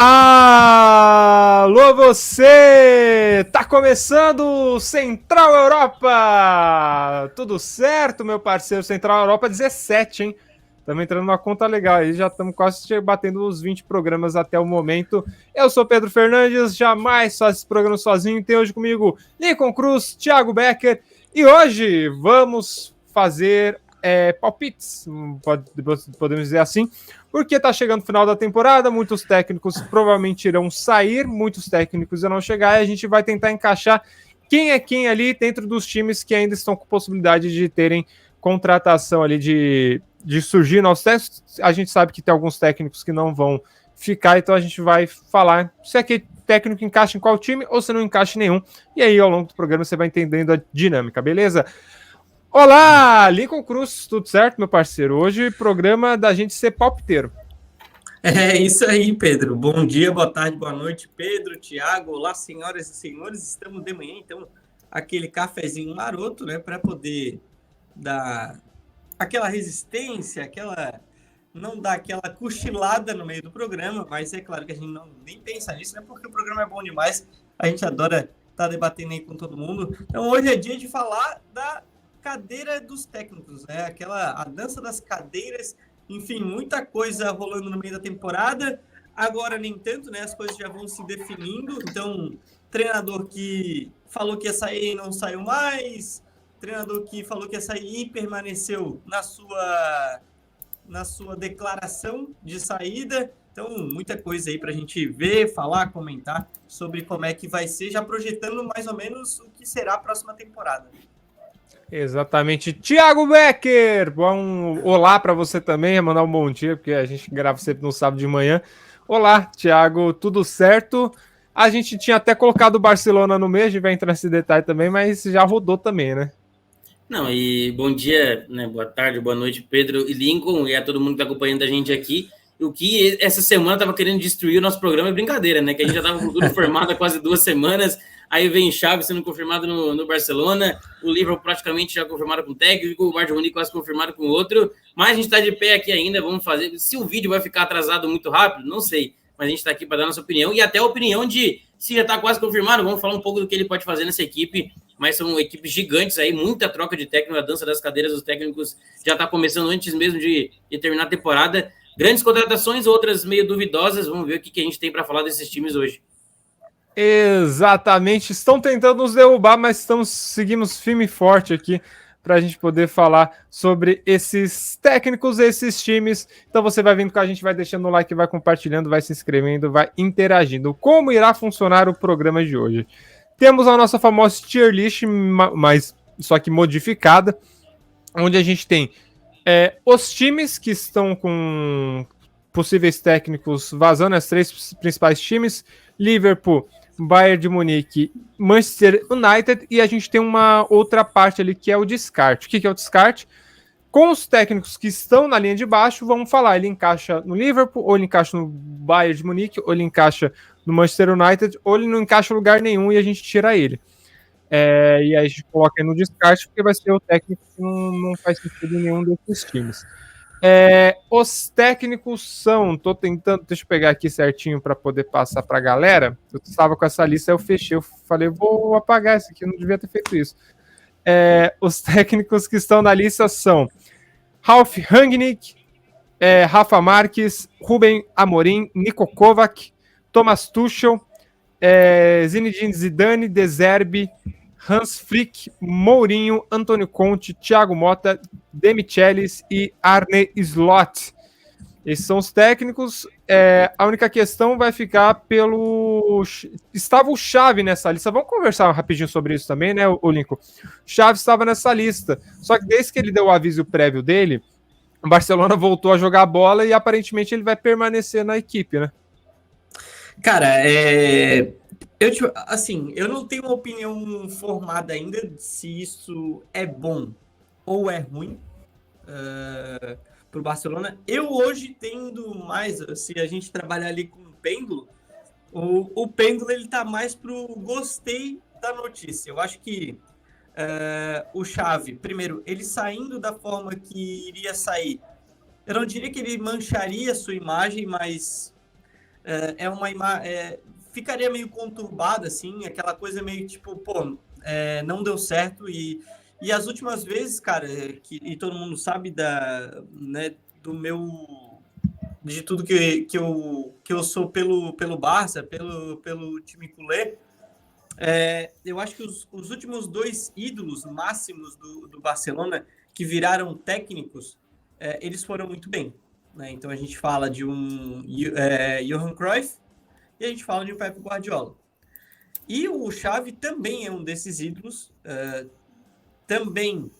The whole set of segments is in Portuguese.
Alô você! Tá começando o Central Europa! Tudo certo, meu parceiro? Central Europa 17, hein? Estamos entrando numa conta legal aí, já estamos quase batendo os 20 programas até o momento. Eu sou Pedro Fernandes, jamais faço esse programa sozinho. Tem hoje comigo Lincoln Cruz, Thiago Becker e hoje vamos fazer palpites, podemos dizer assim, porque está chegando o final da temporada, muitos técnicos provavelmente irão sair, muitos técnicos irão chegar e a gente vai tentar encaixar quem é quem ali dentro dos times que ainda estão com possibilidade de terem contratação ali de surgir novos técnicos. A gente sabe que tem alguns técnicos que não vão ficar, então a gente vai falar se aquele técnico encaixa em qual time ou se não encaixa em nenhum. E aí, ao longo do programa, você vai entendendo a dinâmica, beleza? Olá, Lincoln Cruz, tudo certo, meu parceiro? Hoje, programa da gente ser palpiteiro. É isso aí, Pedro. Bom dia, boa tarde, boa noite, Pedro, Thiago. Olá, senhoras e senhores. Estamos de manhã, então, aquele cafezinho maroto, né, para poder dar aquela resistência, não dar aquela cochilada no meio do programa, mas é claro que a gente não nem pensa nisso, né, porque o programa é bom demais. A gente adora estar debatendo aí com todo mundo. Então, hoje é dia de falar da cadeira dos técnicos, né? A dança das cadeiras. Enfim, muita coisa rolando no meio da temporada. Agora nem tanto, né? As coisas já vão se definindo. Então, treinador que falou que ia sair e não saiu mais. Treinador que falou que ia sair e permaneceu na sua declaração de saída. Então, muita coisa aí para a gente ver, falar, comentar sobre como é que vai ser, já projetando mais ou menos o que será a próxima temporada. Exatamente. Thiago Becker, bom olá para você também, mandar um bom dia, porque a gente grava sempre no sábado de manhã. Olá, Thiago, tudo certo? A gente tinha até colocado o Barcelona no meio, a gente vai entrar nesse detalhe também, mas já rodou também, né? Não, e bom dia, né? Boa tarde, boa noite, Pedro e Lincoln, e a todo mundo que está acompanhando a gente aqui. O que essa semana estava querendo destruir o nosso programa é brincadeira, né? Que a gente já estava com tudo formado há quase 2 semanas, aí vem Xavi sendo confirmado no Barcelona, o Liverpool praticamente já confirmado com o técnico, o Bayern de Munique quase confirmado com o outro, mas a gente está de pé aqui ainda, vamos fazer. Se o vídeo vai ficar atrasado muito rápido, não sei, mas a gente está aqui para dar nossa opinião, e até a opinião de se já está quase confirmado, vamos falar um pouco do que ele pode fazer nessa equipe, mas são equipes gigantes aí, muita troca de técnico, a dança das cadeiras dos técnicos já está começando antes mesmo de terminar a temporada. Grandes contratações, outras meio duvidosas. Vamos ver o que a gente tem para falar desses times hoje. Exatamente. Estão tentando nos derrubar, mas seguimos firme e forte aqui para a gente poder falar sobre esses técnicos, esses times. Então você vai vindo com a gente, vai deixando o like, vai compartilhando, vai se inscrevendo, vai interagindo. Como irá funcionar o programa de hoje? Temos a nossa famosa tier list, mas só que modificada, onde a gente tem os times que estão com possíveis técnicos vazando, as 3 principais times: Liverpool, Bayern de Munique, Manchester United, e a gente tem uma outra parte ali que é o descarte. O que é o descarte? Com os técnicos que estão na linha de baixo, vamos falar, ele encaixa no Liverpool, ou ele encaixa no Bayern de Munique, ou ele encaixa no Manchester United, ou ele não encaixa em lugar nenhum e a gente tira ele. E aí a gente coloca ele no descarte, porque vai ser o técnico que não faz sentido em nenhum desses times. Os técnicos são, tô tentando, deixa eu pegar aqui certinho para poder passar para a galera. Eu estava com essa lista, eu fechei, eu falei, vou apagar isso aqui, eu não devia ter feito isso. Os técnicos que estão na lista são Ralf Rangnick, Rafa Marques, Ruben Amorim, Niko Kovac, Thomas Tuchel, Zinedine Zidane, De Zerbi, Hans Flick, Mourinho, Antônio Conte, Thiago Motta, De Michelis e Arne Slot. Esses são os técnicos. A única questão vai ficar pelo... Estava o Xavi nessa lista. Vamos conversar rapidinho sobre isso também, né, o Lincoln? O Xavi estava nessa lista. Só que desde que ele deu o aviso prévio dele, o Barcelona voltou a jogar bola e aparentemente ele vai permanecer na equipe, né? Cara, eu não tenho uma opinião formada ainda se isso é bom ou é ruim para o Barcelona. Eu hoje tendo mais, se a gente trabalhar ali com o pêndulo, o pêndulo ele tá mais pro gostei da notícia. Eu acho que o Xavi, primeiro, ele saindo da forma que iria sair, eu não diria que ele mancharia a sua imagem, mas ficaria meio conturbada, assim, aquela coisa meio tipo, pô, não deu certo e as últimas vezes, cara, e todo mundo sabe né, de tudo que eu sou pelo Barça, pelo time culé, eu acho que os últimos 2 ídolos máximos do Barcelona que viraram técnicos, eles foram muito bem, né? Então a gente fala de um Johan Cruyff e a gente fala de um Pep Guardiola. E o Xavi também é um desses ídolos, também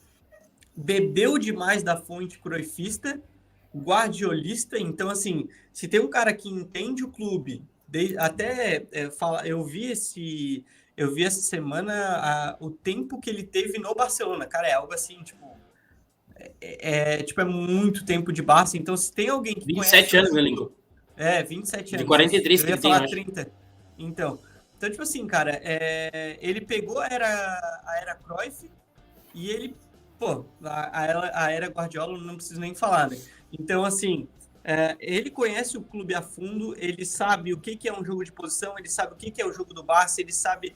bebeu demais da fonte cruyffista, guardiolista. Então, assim, se tem um cara que entende o clube, eu vi essa semana o tempo que ele teve no Barcelona. Cara, é algo assim, tipo, é muito tempo de Barça. Então, se tem alguém que 27 anos, né, Lincoln? 27 anos. De 43 eu que ia ele falar tem, 30. Então, tipo assim, cara, ele pegou a era Cruyff e ele, pô, a era Guardiola não preciso nem falar, né? Então, assim, ele conhece o clube a fundo, ele sabe o que é um jogo de posição, ele sabe o que é o jogo do Barça, ele sabe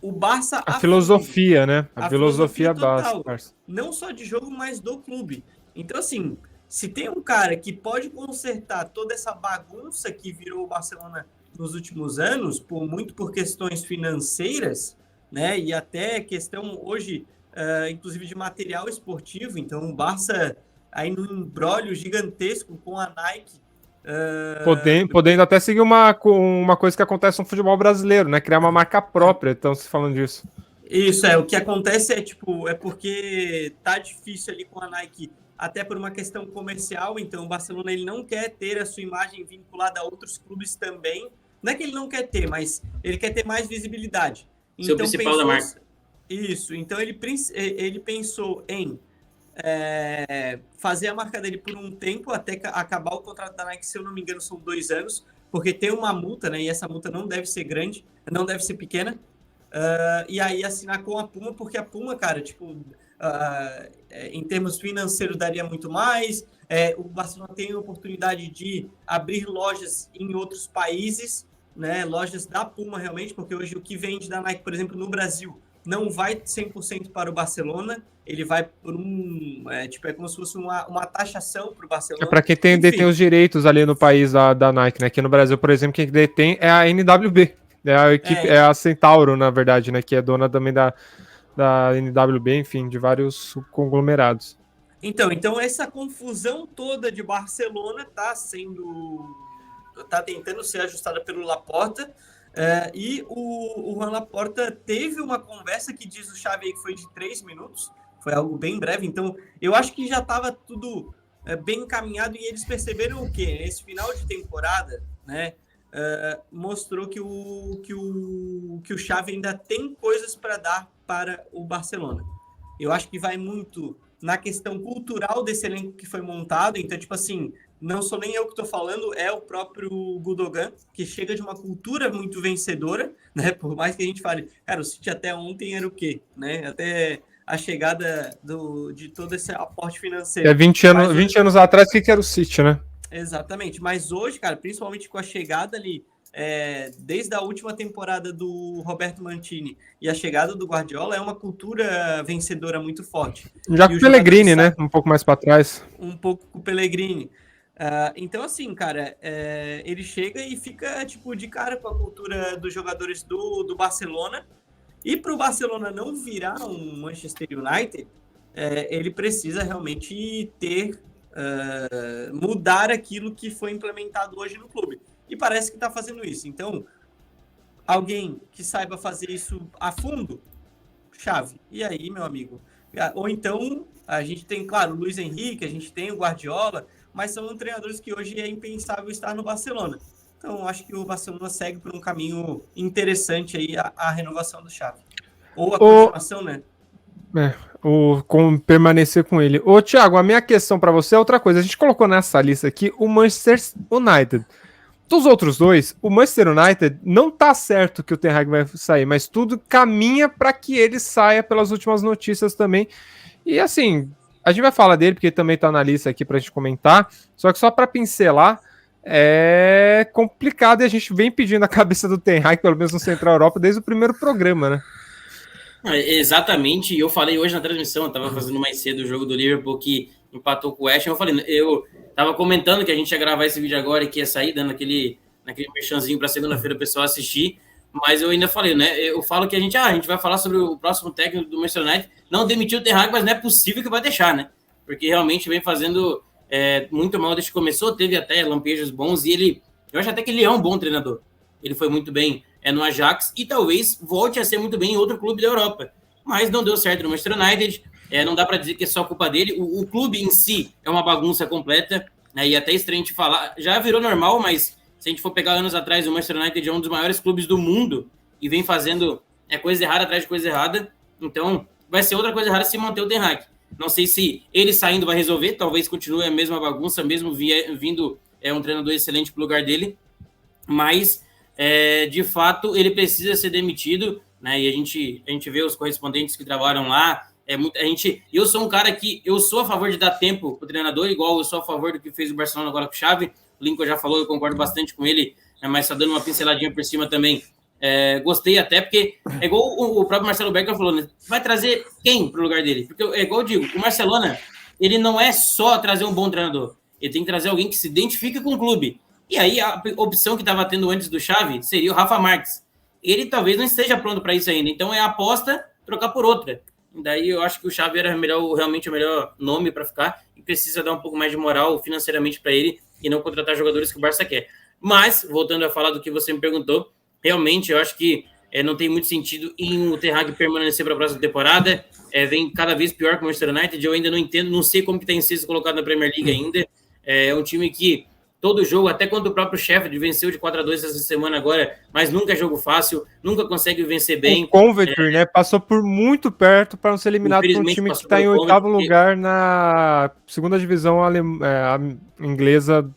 o Barça a filosofia, fundo, né? A filosofia total, base. não só de jogo, mas do clube. Então, assim, se tem um cara que pode consertar toda essa bagunça que virou o Barcelona nos últimos anos, muito por questões financeiras, né? E até questão hoje, inclusive de material esportivo. Então, o Barça aí num imbróglio gigantesco com a Nike. Podendo até seguir uma coisa que acontece no futebol brasileiro, né? Criar uma marca própria, então se falando disso. Isso, o que acontece é porque tá difícil ali com a Nike, até por uma questão comercial. Então o Barcelona ele não quer ter a sua imagem vinculada a outros clubes também. Não é que ele não quer ter, mas ele quer ter mais visibilidade. Seu então, principal da marca. Isso, então ele pensou em fazer a marca dele por um tempo, até acabar o contrato da Nike, se eu não me engano, são 2 anos, porque tem uma multa, né? E essa multa não deve ser grande, não deve ser pequena. E aí assinar com a Puma, porque a Puma, cara, tipo, em termos financeiros daria muito mais. O Barcelona tem a oportunidade de abrir lojas em outros países, né? Lojas da Puma realmente, porque hoje o que vende da Nike, por exemplo, no Brasil, não vai 100% para o Barcelona, ele vai por é como se fosse uma taxação para o Barcelona. É para quem detém os direitos ali no país da Nike, né? Aqui no Brasil, por exemplo, quem detém é a NWB. A equipe é a Centauro, na verdade, né? Que é dona também da NWB, enfim, de vários conglomerados. Então essa confusão toda de Barcelona tá tentando ser ajustada pelo Laporta, e o Juan Laporta teve uma conversa que diz o Xavi aí que foi de 3 minutos, foi algo bem breve. Então eu acho que já estava tudo bem encaminhado e eles perceberam o quê? Nesse final de temporada, né? Mostrou que o Xavi ainda tem coisas para dar para o Barcelona. Eu acho que vai muito na questão cultural desse elenco que foi montado. Então, tipo assim, não sou nem eu que estou falando, é o próprio Gundogan, que chega de uma cultura muito vencedora, né? Por mais que a gente fale, cara, o City até ontem era o quê? Né? Até a chegada de todo esse aporte financeiro. 20 anos atrás, o que era o City, né? Exatamente, mas hoje, cara, principalmente com a chegada ali, desde a última temporada do Roberto Mancini e a chegada do Guardiola, é uma cultura vencedora muito forte. Já com o Pellegrini, né? Um pouco mais para trás. Um pouco com o Pellegrini. Então, assim, cara, ele chega e fica, tipo, de cara com a cultura dos jogadores do Barcelona. E para o Barcelona não virar um Manchester United, ele precisa realmente mudar aquilo que foi implementado hoje no clube. E parece que está fazendo isso. Então, alguém que saiba fazer isso a fundo, Xavi. E aí, meu amigo? Ou então, a gente tem, claro, o Luis Henrique, a gente tem o Guardiola, mas são treinadores que hoje é impensável estar no Barcelona. Então, acho que o Barcelona segue por um caminho interessante aí, a renovação do Xavi. Ou a continuação, né? Permanecer com ele. Ô, Thiago, a minha questão para você é outra coisa. A gente colocou nessa lista aqui o Manchester United. Dos outros dois, o Manchester United não tá certo que o Ten Hag vai sair, mas tudo caminha para que ele saia pelas últimas notícias também. E assim, a gente vai falar dele porque ele também tá na lista aqui pra gente comentar. Só que só para pincelar, é complicado e a gente vem pedindo a cabeça do Ten Hag, pelo menos no Central Europa, desde o primeiro programa, né? Exatamente, eu falei hoje na transmissão, eu tava fazendo mais cedo o jogo do Liverpool que empatou com o West Ham, eu tava comentando que a gente ia gravar esse vídeo agora e que ia sair dando naquele merchanzinho para segunda-feira o pessoal assistir, mas eu ainda falei, né, eu falo que a gente vai falar sobre o próximo técnico do Manchester United, não demitiu o Ten Hag, mas não é possível que vai deixar, né, porque realmente vem fazendo muito mal desde que começou, teve até lampejos bons e eu acho até que ele é um bom treinador, ele foi muito bem no Ajax e talvez volte a ser muito bem em outro clube da Europa, mas não deu certo no Manchester United, não dá para dizer que é só culpa dele, o clube em si é uma bagunça completa, né, e até estranho de falar, já virou normal, mas se a gente for pegar anos atrás, o Manchester United é um dos maiores clubes do mundo e vem fazendo coisa errada atrás de coisa errada, então vai ser outra coisa errada se manter o Ten Hag. Não sei se ele saindo vai resolver, talvez continue a mesma bagunça, mesmo vindo um treinador excelente para o lugar dele, mas de fato ele precisa ser demitido, né? E a gente vê os correspondentes que trabalham lá, eu sou um cara que eu sou a favor de dar tempo para o treinador, igual eu sou a favor do que fez o Barcelona agora com o Xavi. O Lincoln já falou, eu concordo bastante com ele, né, mas só dando uma pinceladinha por cima também. Gostei até, porque é igual o próprio Marcelo Becker falou, né? Vai trazer quem para o lugar dele? Porque é igual eu digo, o Barcelona, ele não é só trazer um bom treinador, ele tem que trazer alguém que se identifique com o clube. E aí a opção que estava tendo antes do Xavi seria o Rafa Marques. Ele talvez não esteja pronto para isso ainda, então é a aposta trocar por outra. Daí eu acho que o Xavi era realmente o melhor nome para ficar e precisa dar um pouco mais de moral financeiramente para ele e não contratar jogadores que o Barça quer. Mas, voltando a falar do que você me perguntou, realmente eu acho que não tem muito sentido em o Ten Hag permanecer para a próxima temporada. Vem cada vez pior com o Manchester United, eu ainda não entendo, não sei como que está em sexto colocado na Premier League ainda. É um time que todo jogo, até quando o próprio Sheffield venceu de 4-2 essa semana agora, mas nunca é jogo fácil, nunca consegue vencer bem. O Coventry, né, passou por muito perto para não ser eliminado por um time que está em oitavo lugar na segunda divisão inglesa,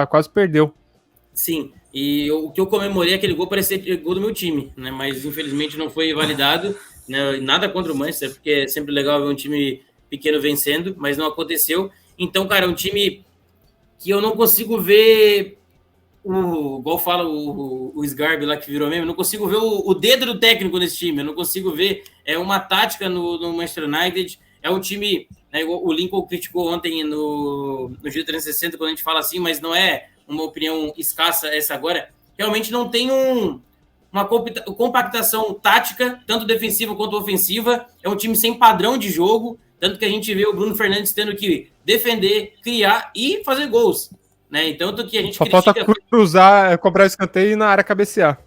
quase perdeu. Sim, e o que eu comemorei aquele gol parecia gol do meu time, né, mas infelizmente não foi validado, né, nada contra o Manchester, porque é sempre legal ver um time pequeno vencendo, mas não aconteceu. Então, cara, é um time que eu não consigo ver igual fala o Sgarbi lá que virou meme, eu não consigo ver o dedo do técnico nesse time, eu não consigo ver uma tática no Manchester United, é um time, né, o Lincoln criticou ontem no Giro 360 quando a gente fala assim, mas não é uma opinião escassa essa agora, realmente não tem uma compactação tática, tanto defensiva quanto ofensiva, é um time sem padrão de jogo, tanto que a gente vê o Bruno Fernandes tendo que defender, criar e fazer gols, né? Então, que a gente só falta cruzar, cobrar escanteio e na área cabecear.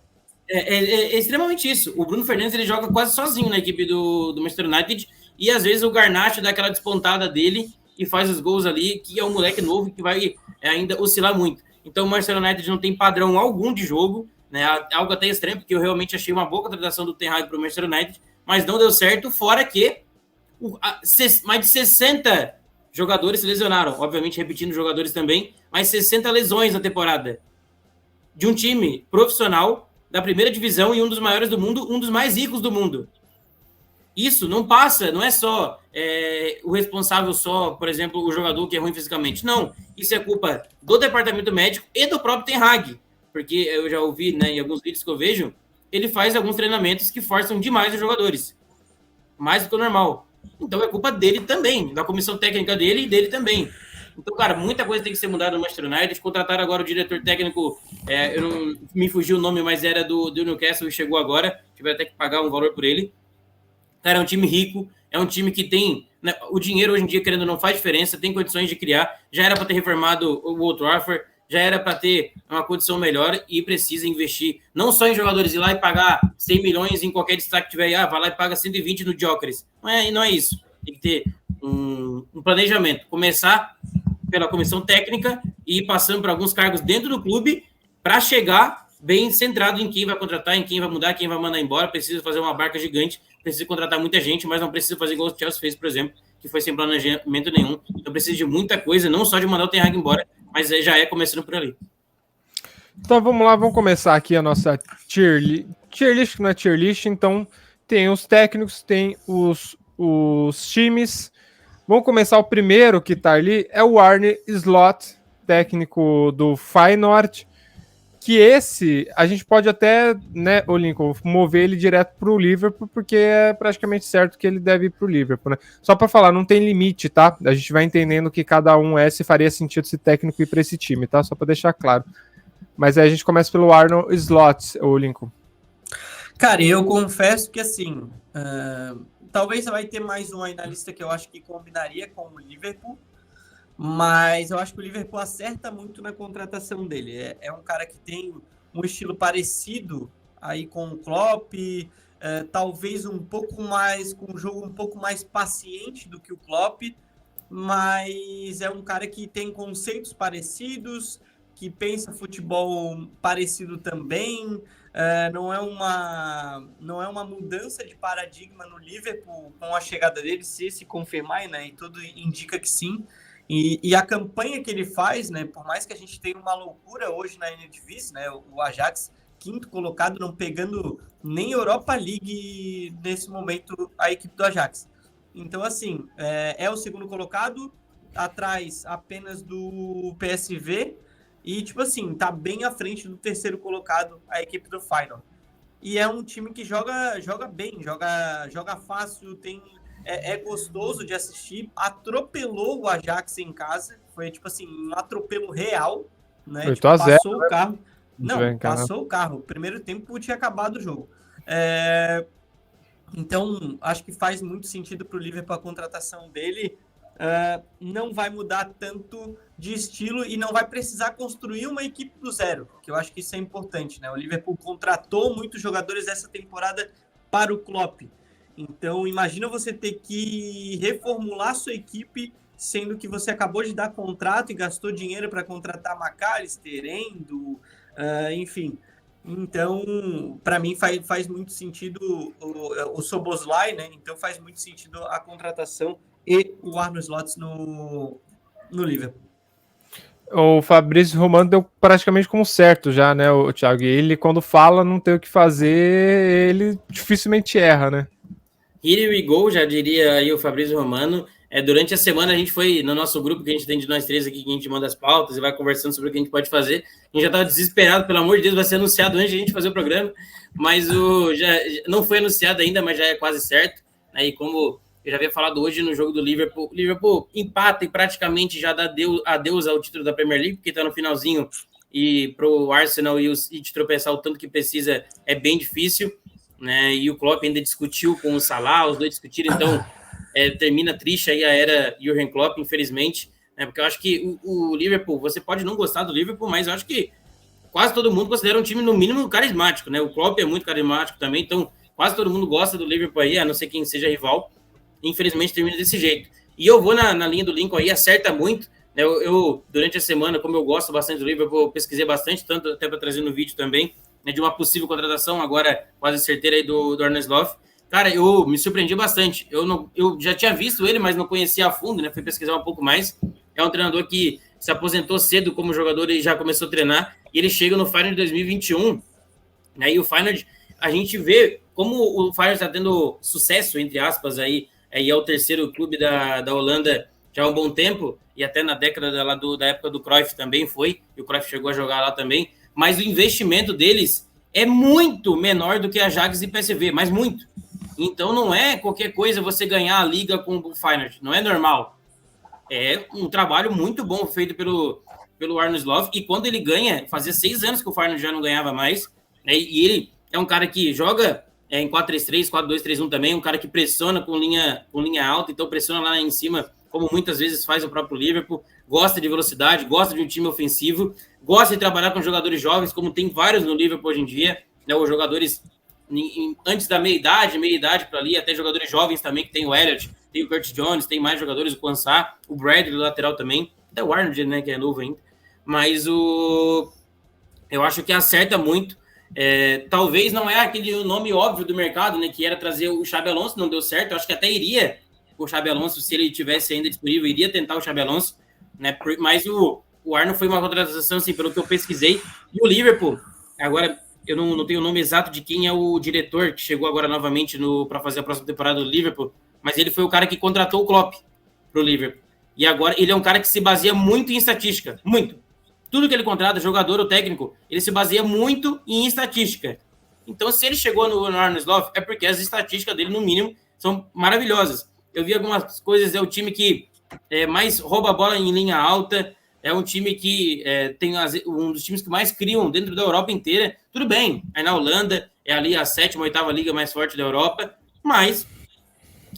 É extremamente isso. O Bruno Fernandes ele joga quase sozinho na equipe do Manchester United e às vezes o Garnacho dá aquela despontada dele e faz os gols ali, que é um moleque novo que vai ainda oscilar muito. Então, o Manchester United não tem padrão algum de jogo, né? Algo até estranho, porque eu realmente achei uma boa contratação do Ten Hag para o Manchester United, mas não deu certo, fora que mais de 60 jogadores se lesionaram, obviamente repetindo jogadores também, mas 60 lesões na temporada de um time profissional da primeira divisão e um dos maiores do mundo, um dos mais ricos do mundo. Isso não passa, não é só o responsável só, por exemplo, o jogador que é ruim fisicamente. Não, isso é culpa do departamento médico e do próprio Ten Hag, porque eu já ouvi, né, em alguns vídeos que eu vejo, ele faz alguns treinamentos que forçam demais os jogadores, mais do que o normal. Então é culpa dele também, da comissão técnica dele e dele também. Então, cara, muita coisa tem que ser mudada no Manchester United. Contrataram agora o diretor técnico, eu não me fugiu o nome, mas era do Newcastle e chegou agora. Tiveram até que pagar um valor por ele. Cara, é um time rico, é um time que tem... Né, o dinheiro hoje em dia, querendo não faz diferença, tem condições de criar. Já era para ter reformado o Old Trafford, já era para ter uma condição melhor e precisa investir não só em jogadores, ir lá e pagar 100 milhões em qualquer destaque que tiver, vai lá e paga 120 no Gyökeres. Não é isso. Tem que ter um planejamento. Começar pela comissão técnica e ir passando por alguns cargos dentro do clube para chegar bem centrado em quem vai contratar, em quem vai mudar, quem vai mandar embora. Precisa fazer uma barca gigante, precisa contratar muita gente, mas não precisa fazer igual o Chelsea fez, por exemplo, que foi sem planejamento nenhum. Então precisa de muita coisa, não só de mandar o Ten Hag embora, mas já é começando por ali. Então vamos lá, vamos começar aqui a nossa tier list, que não é tier list, então tem os técnicos, tem os times. Vamos começar o primeiro que tá ali, é o Arne Slot, técnico do Feyenoord, que esse, a gente pode até, né, o Lincoln, mover ele direto para o Liverpool, porque é praticamente certo que ele deve ir para o Liverpool, né? Só para falar, não tem limite, tá? A gente vai entendendo que cada um se faria sentido esse técnico ir para esse time, tá? Só para deixar claro. Mas aí a gente começa pelo Arne Slot, o Lincoln. Cara, eu confesso que assim, talvez vai ter mais um aí na lista que eu acho que combinaria com o Liverpool, mas eu acho que o Liverpool acerta muito na contratação dele. É um cara que tem um estilo parecido aí com o Klopp, talvez um pouco mais, com um jogo um pouco mais paciente do que o Klopp, mas é um cara que tem conceitos parecidos, que pensa futebol parecido também. Não é uma mudança de paradigma no Liverpool com a chegada dele, se confirmar, né? E tudo indica que sim. E a campanha que ele faz, né? Por mais que a gente tenha uma loucura hoje na Eredivisie, né? O Ajax, quinto colocado, não pegando nem Europa League nesse momento, a equipe do Ajax. Então, assim, é o segundo colocado, atrás apenas do PSV, e, tipo assim, tá bem à frente do terceiro colocado, a equipe do Feyenoord. E é um time que joga bem, joga fácil, é gostoso de assistir. Atropelou o Ajax em casa, foi, tipo assim, um atropelo real, né? Tipo, passou o carro. Não, passou o carro. O primeiro tempo tinha acabado o jogo. Então, acho que faz muito sentido pro Liverpool a contratação dele. Não vai mudar tanto de estilo e não vai precisar construir uma equipe do zero, que eu acho que isso é importante, né? O Liverpool contratou muitos jogadores essa temporada para o Klopp. Então, imagina você ter que reformular sua equipe, sendo que você acabou de dar contrato e gastou dinheiro para contratar McAllister, Endo, enfim. Então, para mim, faz muito sentido o Szoboszlai, né? Então, faz muito sentido a contratação e o Arne Slot no Liverpool. O Fabrício Romano deu praticamente como certo já, né, o Thiago? E ele, quando fala, não tem o que fazer, ele dificilmente erra, né? Here we go, já diria aí o Fabrício Romano. Durante a semana a gente foi no nosso grupo que a gente tem de nós três aqui, que a gente manda as pautas e vai conversando sobre o que a gente pode fazer. A gente já estava desesperado, pelo amor de Deus, vai ser anunciado antes de a gente fazer o programa, mas já não foi anunciado ainda, mas já é quase certo. E como eu já havia falado hoje no jogo do Liverpool, o Liverpool empata e praticamente já dá adeus ao título da Premier League, porque está no finalzinho, e para o Arsenal e de tropeçar o tanto que precisa é bem difícil, né? E o Klopp ainda discutiu com o Salah, os dois discutiram, então termina triste aí a era Jürgen Klopp, infelizmente, né? Porque eu acho que o Liverpool, você pode não gostar do Liverpool, mas eu acho que quase todo mundo considera um time, no mínimo, carismático, né? O Klopp é muito carismático também, então quase todo mundo gosta do Liverpool aí, a não ser quem seja rival. Infelizmente termina desse jeito. E eu vou na linha do Lincoln aí, acerta muito. Né? Eu, durante a semana, como eu gosto bastante do Liverpool, eu pesquisei bastante, tanto até para trazer no vídeo também, né, de uma possível contratação, agora quase certeira aí do Arne Slot. Cara, eu me surpreendi bastante. Eu já tinha visto ele, mas não conhecia a fundo, né? Fui pesquisar um pouco mais. É um treinador que se aposentou cedo como jogador e já começou a treinar. E ele chega no Feyenoord 2021. Né? E o Feyenoord, a gente vê como o Feyenoord está tendo sucesso, entre aspas, aí. E é o terceiro clube da Holanda já há um bom tempo, e até na década lá da época do Cruyff também foi, e o Cruyff chegou a jogar lá também, mas o investimento deles é muito menor do que a Ajax e PSV, mas muito. Então não é qualquer coisa você ganhar a liga com o Feyenoord, não é normal. É um trabalho muito bom feito pelo Arne Slot, e quando ele ganha, fazia 6 anos que o Feyenoord já não ganhava mais, né, e ele é um cara que joga em 4-3-3, 4-2-3-1 também, um cara que pressiona com linha alta, então pressiona lá em cima, como muitas vezes faz o próprio Liverpool, gosta de velocidade, gosta de um time ofensivo, gosta de trabalhar com jogadores jovens, como tem vários no Liverpool hoje em dia, né, os jogadores antes da meia-idade para ali, até jogadores jovens também, que tem o Elliott, tem o Curtis Jones, tem mais jogadores, o Quansah, o Bradley, do lateral também, até o Arnold, né, que é novo ainda, mas eu acho que acerta muito. Talvez não é aquele nome óbvio do mercado, né, que era trazer o Xabi Alonso, não deu certo. Eu acho que até iria o Xabi Alonso, se ele tivesse ainda disponível, iria tentar o Xabi Alonso, né, mas o Arno foi uma contratação, assim, pelo que eu pesquisei. E o Liverpool, agora eu não tenho o nome exato de quem é o diretor que chegou agora novamente para fazer a próxima temporada do Liverpool, mas ele foi o cara que contratou o Klopp pro Liverpool. E agora ele é um cara que se baseia muito em estatística, muito. Tudo que ele contrata, jogador ou técnico, ele se baseia muito em estatística. Então, se ele chegou no Arne Slot, é porque as estatísticas dele, no mínimo, são maravilhosas. Eu vi algumas coisas, é o time que mais rouba a bola em linha alta, é um time que tem um dos times que mais criam dentro da Europa inteira. Tudo bem, aí na Holanda é ali a 7ª, 8ª liga mais forte da Europa, mas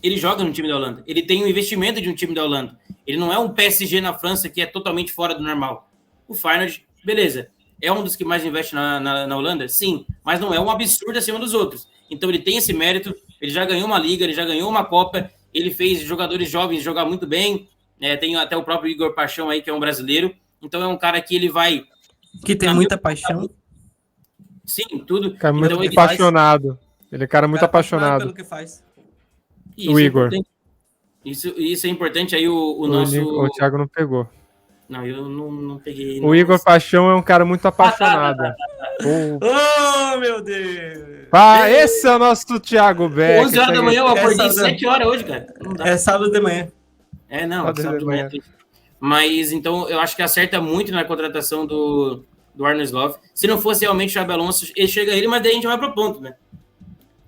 ele joga no time da Holanda. Ele tem um investimento de um time da Holanda. Ele não é um PSG na França que é totalmente fora do normal. O Feyenoord, beleza, é um dos que mais investe na Holanda? Sim, mas não é um absurdo acima dos outros. Então ele tem esse mérito, ele já ganhou uma liga, ele já ganhou uma Copa, ele fez jogadores jovens jogar muito bem, tem até o próprio Igor Paixão aí, que é um brasileiro. Então é um cara que ele vai... Que tem muita paixão. Sim, tudo. Cara muito então, apaixonado. Ele é cara muito apaixonado. Pelo que faz. O Igor. Isso é importante aí o nosso... O Thiago não pegou. Não, eu não peguei. O Igor Paixão é um cara muito apaixonado. Oh, meu Deus! Esse é o nosso Thiago Beck. 11 horas da manhã, eu acordei 7 horas hoje, cara. Não dá. É sábado de manhã. Sábado de manhã. Mas, então, eu acho que acerta muito na contratação do Arne Slot. Se não fosse realmente o Xabi Alonso, ele chega ele, mas daí a gente vai pro ponto, né?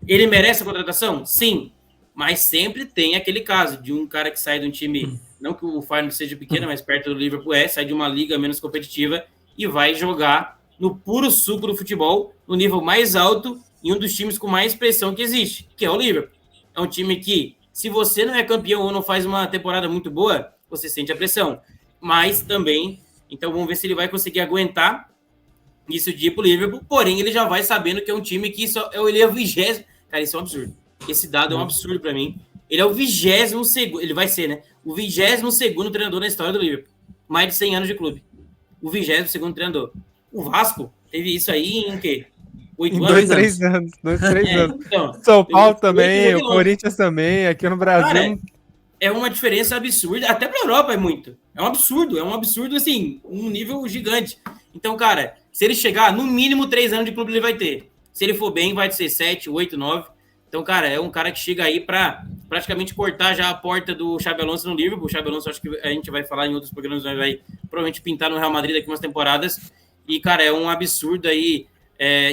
Ele merece a contratação? Sim. Mas sempre tem aquele caso de um cara que sai de um time, não que o Feyenoord seja pequeno, mas perto do Liverpool sai de uma liga menos competitiva e vai jogar no puro suco do futebol, no nível mais alto, em um dos times com mais pressão que existe, que é o Liverpool. É um time que, se você não é campeão ou não faz uma temporada muito boa, você sente a pressão. Mas também, então vamos ver se ele vai conseguir aguentar isso de ir pro Liverpool, porém ele já vai sabendo que é um time que ele é o 20º. Cara, isso é um absurdo. Esse dado é um absurdo para mim. Ele é o 22º, ele vai ser, né? O 22º treinador na história do Liverpool. Mais de 100 anos de clube. O 22º treinador. O Vasco teve isso aí em quê? 8 anos? 2, 3 anos. 2, 3 anos. Então, São Paulo também, o Corinthians também, aqui no Brasil. Cara, é uma diferença absurda. Até pra Europa é muito. É um absurdo, assim, um nível gigante. Então, cara, se ele chegar, no mínimo 3 anos de clube ele vai ter. Se ele for bem, vai ser 7, 8, 9. Então, cara, é um cara que chega aí para praticamente cortar já a porta do Xabi Alonso no Liverpool. O Xabi Alonso, acho que a gente vai falar em outros programas, vai provavelmente pintar no Real Madrid daqui umas temporadas. E, cara, é um absurdo aí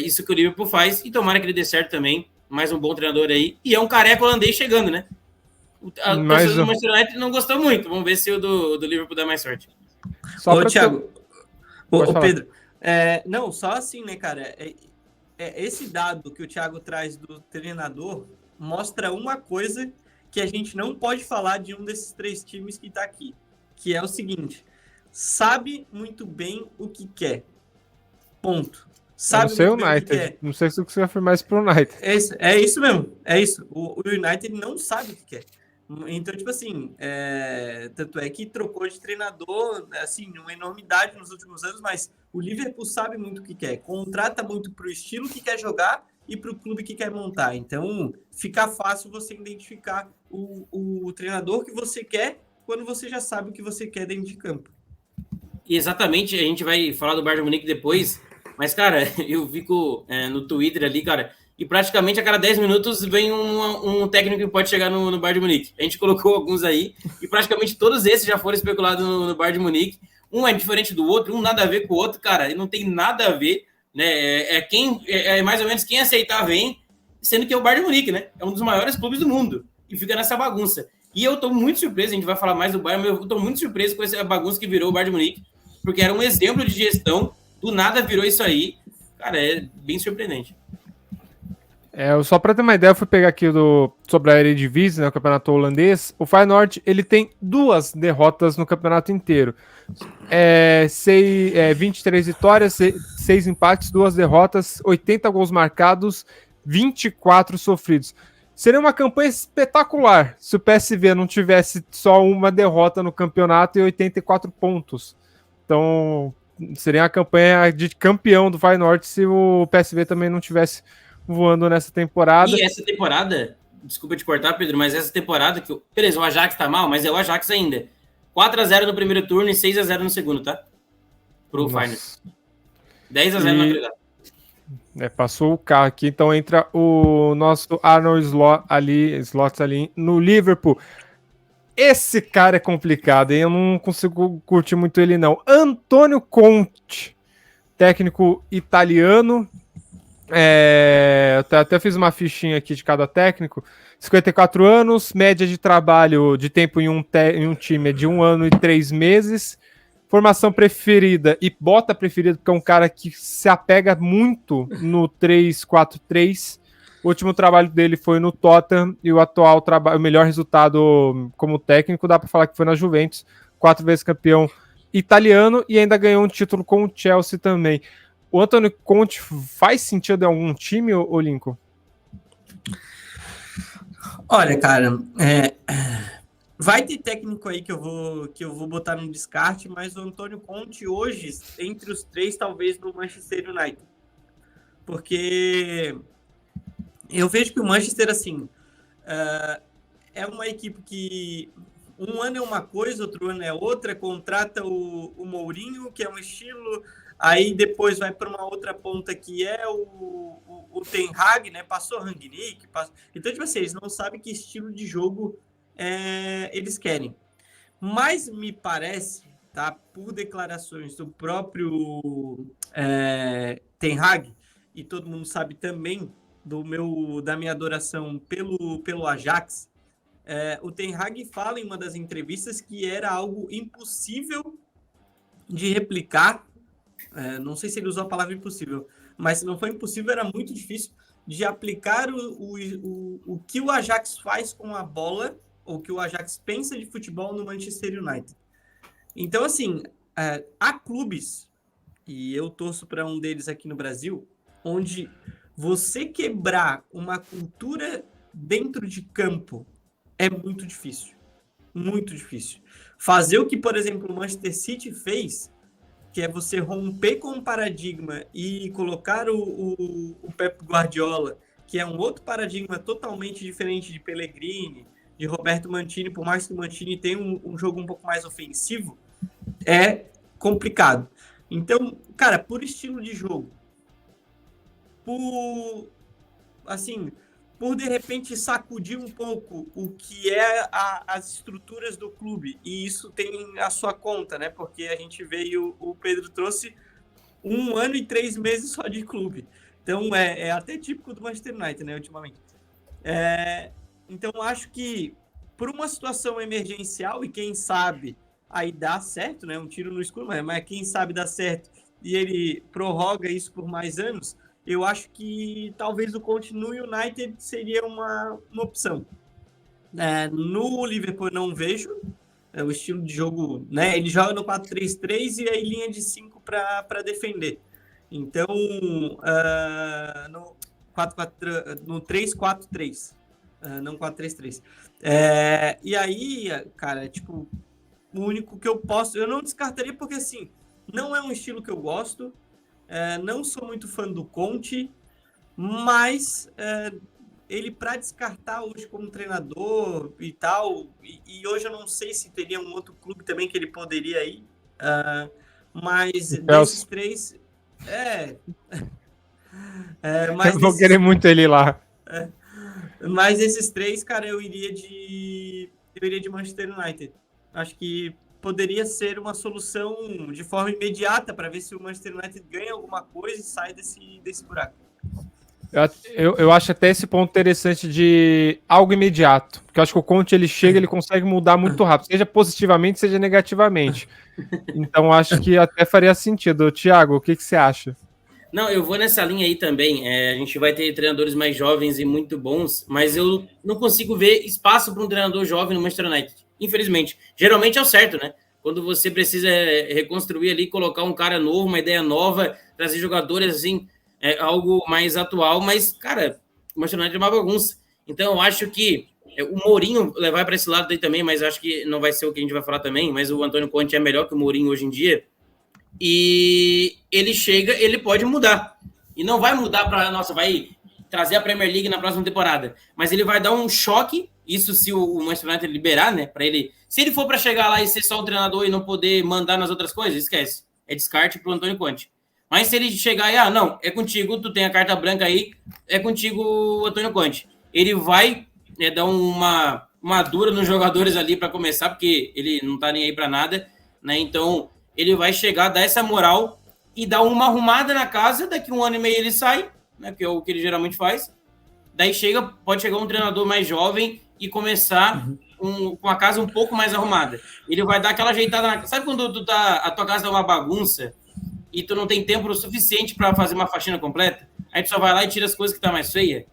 isso que o Liverpool faz. E tomara que ele dê certo também. Mais um bom treinador aí. E é um careca holandês chegando, né? A torcida do Manchester United não gostou muito. Vamos ver se o do Liverpool dá mais sorte. Ô, Thiago. Ô, Pedro. Não, só assim, né, cara? Esse dado que o Thiago traz do treinador mostra uma coisa que a gente não pode falar de um desses 3 times que está aqui, que é o seguinte: sabe muito bem o que quer. Ponto. Sabe não sei o United. United. Não sei se você vai afirmar isso pro United. É isso mesmo. É isso. O United não sabe o que quer. Então, tipo assim, tanto é que trocou de treinador, assim, uma enormidade nos últimos anos, mas o Liverpool sabe muito o que quer, contrata muito pro estilo que quer jogar e pro clube que quer montar. Então, fica fácil você identificar o treinador que você quer quando você já sabe o que você quer dentro de campo. E exatamente, a gente vai falar do Bayern de Munique depois, mas, cara, eu fico no Twitter ali, cara, e praticamente a cada 10 minutos vem um técnico que pode chegar no Bayern de Munique. A gente colocou alguns aí, e praticamente todos esses já foram especulados no Bayern de Munique. Um é diferente do outro, um nada a ver com o outro, cara, e não tem nada a ver, né? É mais ou menos quem aceitar vem, sendo que é o Bayern de Munique, né? É um dos maiores clubes do mundo, e fica nessa bagunça. E eu tô muito surpreso, a gente vai falar mais do Bayern, mas eu tô muito surpreso com essa bagunça que virou o Bayern de Munique, porque era um exemplo de gestão, do nada virou isso aí. Cara, é bem surpreendente. Só para ter uma ideia, eu fui pegar aqui sobre a Eredivisie, né, o campeonato holandês. O Feyenoord, ele tem 2 derrotas no campeonato inteiro. 23 vitórias, 6 empates, 2 derrotas, 80 gols marcados, 24 sofridos. Seria uma campanha espetacular se o PSV não tivesse só uma derrota no campeonato e 84 pontos. Então, seria uma campanha de campeão do Feyenoord se o PSV também não tivesse voando nessa temporada. E essa temporada, desculpa te cortar, Pedro, mas essa temporada, beleza, o Ajax tá mal, mas é o Ajax ainda. 4-0 no primeiro turno e 6-0 no segundo, tá? Pro Feyenoord. 10-0 na verdade. Passou o carro aqui, então entra o nosso Arnold Slot ali no Liverpool. Esse cara é complicado, hein? Eu não consigo curtir muito ele, não. Antônio Conte, técnico italiano. Eu até fiz uma fichinha aqui de cada técnico. 54 anos, média de trabalho de tempo em um time é de 1 ano e 3 meses. Formação preferida, e bota preferida, porque é um cara que se apega muito no 3-4-3. O último trabalho dele foi no Tottenham e o atual trabalho, o melhor resultado como técnico, dá para falar que foi na Juventus, 4 vezes campeão italiano e ainda ganhou um título com o Chelsea também. O Antônio Conte faz sentido em algum time, ô Lincoln? Olha, cara, vai ter técnico aí que eu vou botar no descarte, mas o Antônio Conte hoje, entre os 3, talvez no Manchester United. Porque eu vejo que o Manchester, assim, é uma equipe que um ano é uma coisa, outro ano é outra, contrata o Mourinho, que é um estilo, aí depois vai para uma outra ponta que é o Ten Hag, né? Passou o Rangnick, então, tipo assim, eles não sabem que estilo de jogo eles querem. Mas me parece, tá, por declarações do próprio Ten Hag, e todo mundo sabe também da minha adoração pelo Ajax, o Ten Hag fala em uma das entrevistas que era algo impossível de replicar. Não sei se ele usou a palavra impossível, mas se não foi impossível, era muito difícil de aplicar o que o Ajax faz com a bola, ou o que o Ajax pensa de futebol no Manchester United. Então, assim, há clubes, e eu torço para um deles aqui no Brasil, onde você quebrar uma cultura dentro de campo é muito difícil. Muito difícil. Fazer o que, por exemplo, o Manchester City fez, que é você romper com um paradigma e colocar o Pep Guardiola, que é um outro paradigma totalmente diferente de Pellegrini, de Roberto Mancini, por mais que o Mancini tenha um jogo um pouco mais ofensivo, é complicado. Então, cara, por estilo de jogo, por de repente sacudir um pouco o que é as estruturas do clube, e isso tem a sua conta, né? Porque a gente veio, o Pedro trouxe 1 ano e 3 meses só de clube. Então é até típico do Manchester United, né, ultimamente. Então acho que por uma situação emergencial, e quem sabe aí dá certo, né? Um tiro no escuro, mas quem sabe dá certo e ele prorroga isso por mais anos, eu acho que talvez o Conte no United seria uma opção. No Liverpool eu não vejo o estilo de jogo, né? Ele joga no 4-3-3 e aí linha de 5 para defender. Então, no 3-4-3, não 4-3-3. E aí, cara, tipo, o único que eu não descartaria, porque assim, não é um estilo que eu gosto. Não sou muito fã do Conte, mas ele, para descartar hoje como treinador e tal, e hoje eu não sei se teria um outro clube também que ele poderia ir, mas desses 3, mas eu vou querer muito ele lá. Mas esses 3, cara, eu iria de Manchester United. Acho que poderia ser uma solução de forma imediata para ver se o Manchester United ganha alguma coisa e sai desse buraco. Eu acho até esse ponto interessante de algo imediato, porque eu acho que o Conte, ele chega, ele consegue mudar muito rápido, seja positivamente, seja negativamente. Então acho que até faria sentido. Thiago, o que você acha? Não, eu vou nessa linha aí também. A gente vai ter treinadores mais jovens e muito bons, mas eu não consigo ver espaço para um treinador jovem no Manchester United, infelizmente. Geralmente é o certo, né? Quando você precisa reconstruir ali, colocar um cara novo, uma ideia nova, trazer jogadores assim, algo mais atual, mas, cara, o Manchester United é uma bagunça. Então, eu acho que o Mourinho levar para esse lado daí também, mas acho que não vai ser o que a gente vai falar também, mas o Antônio Conte é melhor que o Mourinho hoje em dia. E ele chega, ele pode mudar. E não vai mudar para, vai trazer a Premier League na próxima temporada. Mas ele vai dar um choque, isso se o Manchester United liberar, né? Para ele, se ele for para chegar lá e ser só um treinador e não poder mandar nas outras coisas, esquece. É descarte para o Antônio Conte. Mas se ele chegar e, não, é contigo, tu tem a carta branca aí, é contigo, Antônio Conte. Ele vai dar uma madura nos jogadores ali para começar, porque ele não tá nem aí para nada, né? Então, ele vai chegar, dar essa moral e dar uma arrumada na casa, daqui 1 ano e meio ele sai, né? Que é o que ele geralmente faz. Daí pode chegar um treinador mais jovem e começar com a casa um pouco mais arrumada. Ele vai dar aquela ajeitada na casa. Sabe quando a tua casa é uma bagunça e tu não tem tempo suficiente para fazer uma faxina completa? Aí tu só vai lá e tira as coisas que tá mais feia.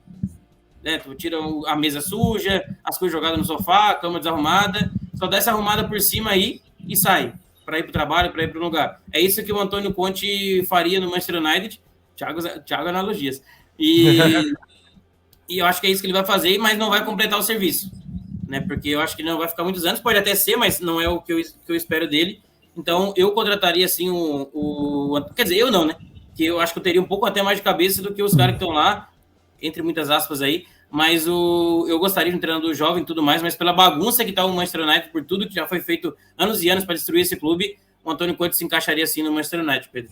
Né? Tu tira a mesa suja, as coisas jogadas no sofá, a cama desarrumada, só dá essa arrumada por cima aí e sai para ir para o trabalho, para ir para o lugar. É isso que o Antônio Conte faria no Manchester United. Thiago analogias. E eu acho que é isso que ele vai fazer, mas não vai completar o serviço, né? Porque eu acho que não vai ficar muitos anos, pode até ser, mas não é o que eu espero dele. Então eu contrataria assim quer dizer, eu não, né? Que eu acho que eu teria um pouco até mais de cabeça do que os caras que estão lá, entre muitas aspas aí, mas eu gostaria de um treinador jovem e tudo mais, mas pela bagunça que tá o Manchester United, por tudo que já foi feito anos e anos para destruir esse clube, o Antônio Conte se encaixaria assim no Manchester United, Pedro.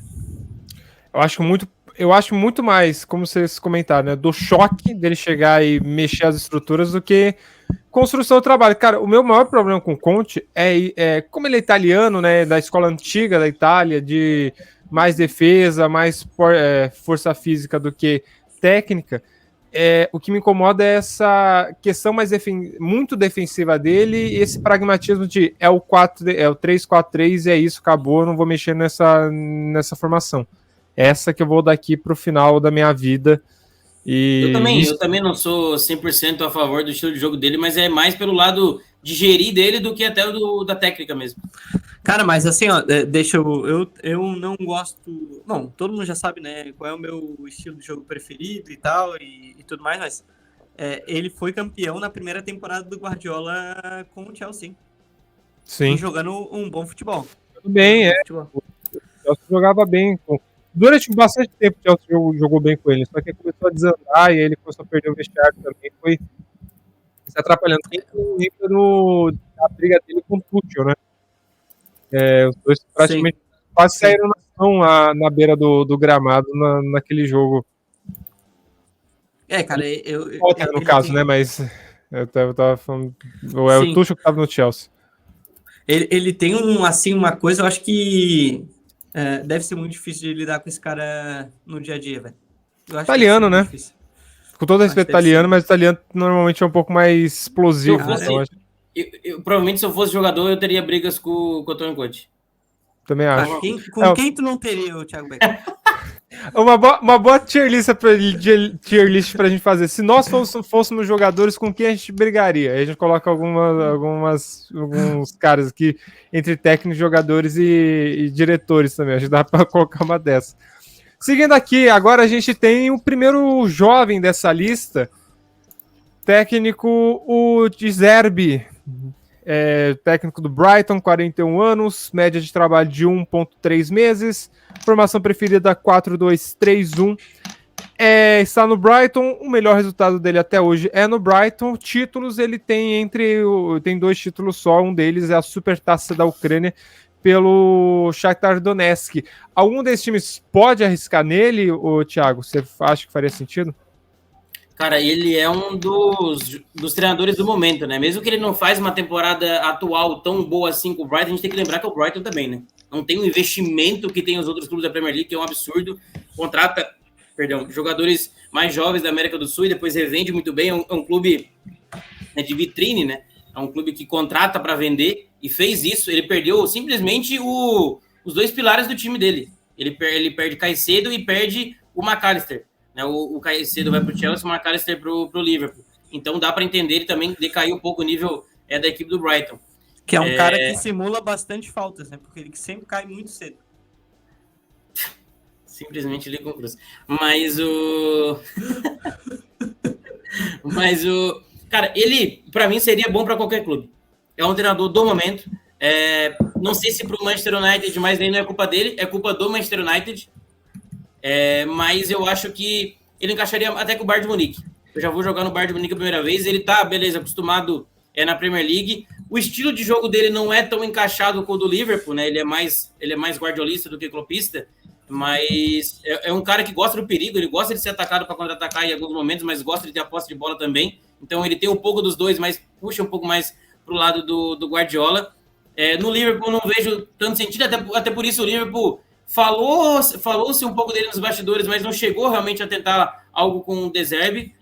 Eu acho muito mais, como vocês comentaram, né, do choque dele chegar e mexer as estruturas do que construção do trabalho. Cara, o meu maior problema com o Conte é como ele é italiano, né, da escola antiga da Itália, de mais defesa, mais força física do que técnica. O que me incomoda é essa questão mais muito defensiva dele e esse pragmatismo de é o 3-4-3 e é isso, acabou, eu não vou mexer nessa formação. Essa que eu vou daqui para o final da minha vida. E eu também não sou 100% a favor do estilo de jogo dele, mas é mais pelo lado de gerir dele do que até da técnica mesmo. Cara, mas assim, ó, deixa eu não gosto... Bom, todo mundo já sabe, né, qual é o meu estilo de jogo preferido e tal, e tudo mais, mas ele foi campeão na primeira temporada do Guardiola com o Chelsea. Sim. E jogando um bom futebol. Tudo bem, O Chelsea jogava bem. Durante bastante tempo o Chelsea jogou bem com ele, só que ele começou a desandar e aí ele começou a perder o vestiário também, foi se atrapalhando. Tem a briga dele com o Tuchel, né? Os dois praticamente quase saíram na beira do gramado naquele jogo. Cara, no caso, né? Mas eu tava falando. O Tuchel que tava no Chelsea. Ele tem uma coisa, eu acho que deve ser muito difícil de lidar com esse cara no dia a dia, velho. Italiano, né? Difícil. Com todo respeito italiano, mas italiano normalmente é um pouco mais explosivo. Provavelmente, se eu fosse jogador, eu teria brigas com o Antônio Conte. Também acho. Quem tu não teria, o Thiago Becker? Uma boa tier list pra gente fazer. Se nós fôssemos jogadores, com quem a gente brigaria? Aí a gente coloca alguns caras aqui, entre técnicos, jogadores e diretores também. Acho que dá pra colocar uma dessa. Seguindo aqui, agora a gente tem o primeiro jovem dessa lista. Técnico, o De Zerbi. Técnico do Brighton, 41 anos, média de trabalho de 1,3 meses, formação preferida 4-2-3-1. Está no Brighton, o melhor resultado dele até hoje é no Brighton. Títulos, ele tem tem 2 títulos só, um deles é a Supertaça da Ucrânia pelo Shakhtar Donetsk. Algum desses times pode arriscar nele, Thiago? Você acha que faria sentido? Cara, ele é um dos treinadores do momento, né? Mesmo que ele não faz uma temporada atual tão boa assim com o Brighton, a gente tem que lembrar que o Brighton também, né? Não tem o investimento que tem os outros clubes da Premier League, que é um absurdo. Contrata, jogadores mais jovens da América do Sul e depois revende muito bem. É um clube de vitrine, né? É um clube que contrata para vender e fez isso. Ele perdeu simplesmente os 2 pilares do time dele. Ele perde Caicedo e perde o McAllister. O Caicedo vai para o Chelsea, o McAllister para o Liverpool. Então dá para entender, ele também decaiu um pouco o nível da equipe do Brighton. Que é um cara que simula bastante faltas, né? Porque ele sempre cai muito cedo. Simplesmente liga com cruz. Mas cara, ele, para mim, seria bom para qualquer clube. É um treinador do momento. Não sei se para o Manchester United, mas nem não é culpa dele, é culpa do Manchester United. Mas eu acho que ele encaixaria até com o Bayern de Munique. Eu já vou jogar no Bayern de Munique a primeira vez. Ele tá, beleza, acostumado na Premier League. O estilo de jogo dele não é tão encaixado com o do Liverpool, né? Ele é mais guardiolista do que clopista. mas é um cara que gosta do perigo, ele gosta de ser atacado para contra-atacar em alguns momentos, mas gosta de ter a posse de bola também. Então ele tem um pouco dos dois, mas puxa um pouco mais para o lado do Guardiola. No Liverpool não vejo tanto sentido, até por isso o Liverpool falou-se um pouco dele nos bastidores, mas não chegou realmente a tentar algo com o De Zerbi.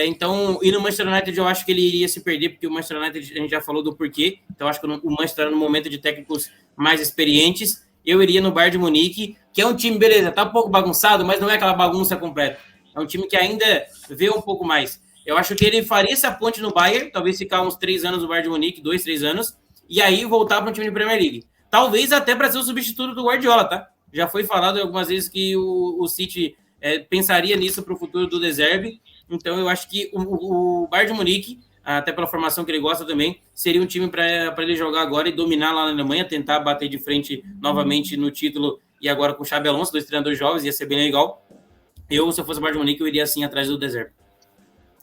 Então, e no Manchester United eu acho que ele iria se perder, porque o Manchester United a gente já falou do porquê. Então acho que o Manchester no momento de técnicos mais experientes, eu iria no Bayern de Munique, que é um time, beleza, tá um pouco bagunçado, mas não é aquela bagunça completa. É um time que ainda vê um pouco mais. Eu acho que ele faria essa ponte no Bayern, talvez ficar uns 3 anos no Bayern de Munique, 2, 3 anos, e aí voltar para um time de Premier League. Talvez até para ser o substituto do Guardiola, tá? Já foi falado algumas vezes que o City pensaria nisso para o futuro do De Zerbi. Então eu acho que o Bayern de Munique, até pela formação que ele gosta também, seria um time para ele jogar agora e dominar lá na Alemanha, tentar bater de frente novamente no título, e agora com o Xabi Alonso, 2 treinadores jovens, ia ser bem legal. Se eu fosse o Bayern de Munique, eu iria assim atrás do De Zerbi.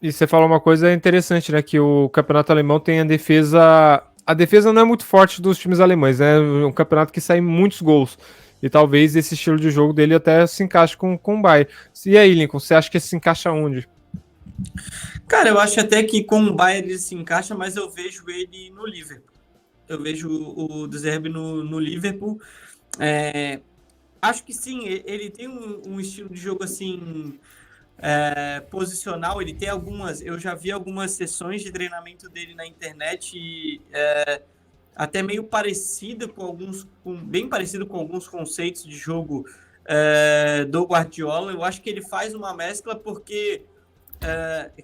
E você falou uma coisa interessante, né? Que o campeonato alemão tem a defesa. A defesa não é muito forte dos times alemães, né? É um campeonato que sai muitos gols. E talvez esse estilo de jogo dele até se encaixe com o Bayern. E aí, Lincoln, você acha que se encaixa onde? Cara, eu acho até que com o Bayern ele se encaixa, mas eu vejo ele no Liverpool. Eu vejo o De Zerbi no Liverpool. Acho que sim, ele tem um estilo de jogo assim, posicional. Ele tem algumas. Eu já vi algumas sessões de treinamento dele na internet, até meio parecido com alguns, bem parecido com alguns conceitos de jogo do Guardiola. Eu acho que ele faz uma mescla porque,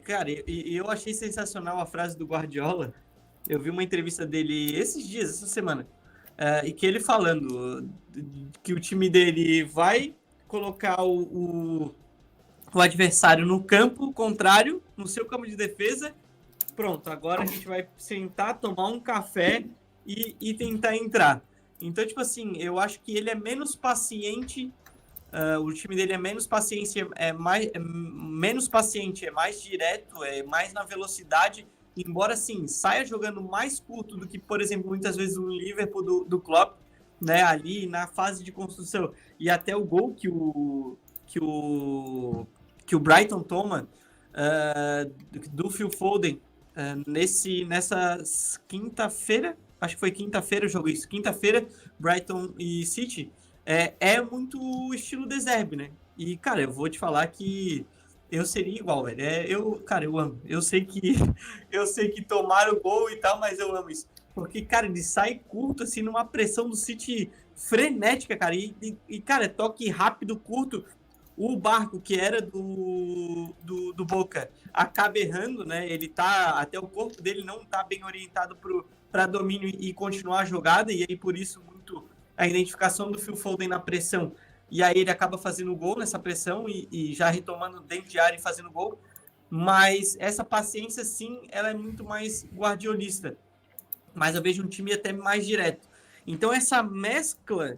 cara, eu achei sensacional a frase do Guardiola. Eu vi uma entrevista dele esses dias, essa semana, e que ele falando que o time dele vai colocar o adversário no campo contrário, no seu campo de defesa. Pronto, agora a gente vai sentar, tomar um café e tentar entrar. Então, tipo assim, eu acho que ele é menos paciente, o time dele é menos paciente, menos paciente, é mais direto, é mais na velocidade, embora, sim, saia jogando mais curto do que, por exemplo, muitas vezes o Liverpool do Klopp, né, ali na fase de construção. E até o gol que o Brighton toma do Phil Foden nessa quinta-feira, acho que foi quinta-feira o jogo, isso, quinta-feira, Brighton e City, é muito estilo De Zerbi, né? E, cara, eu vou te falar que eu seria igual, velho. Cara, eu amo. Eu sei que tomaram o gol e tal, mas eu amo isso. Porque, cara, ele sai curto, assim, numa pressão do City frenética, cara. E cara, toque rápido, curto. O Barco, que era do Boca, acaba errando, né? Ele até o corpo dele não tá bem orientado para domínio e continuar a jogada, e aí por isso muito a identificação do Phil Foden na pressão. E aí ele acaba fazendo gol nessa pressão e já retomando dentro de área e fazendo gol. Mas essa paciência, sim, ela é muito mais guardiolista. Mas eu vejo um time até mais direto. Então essa mescla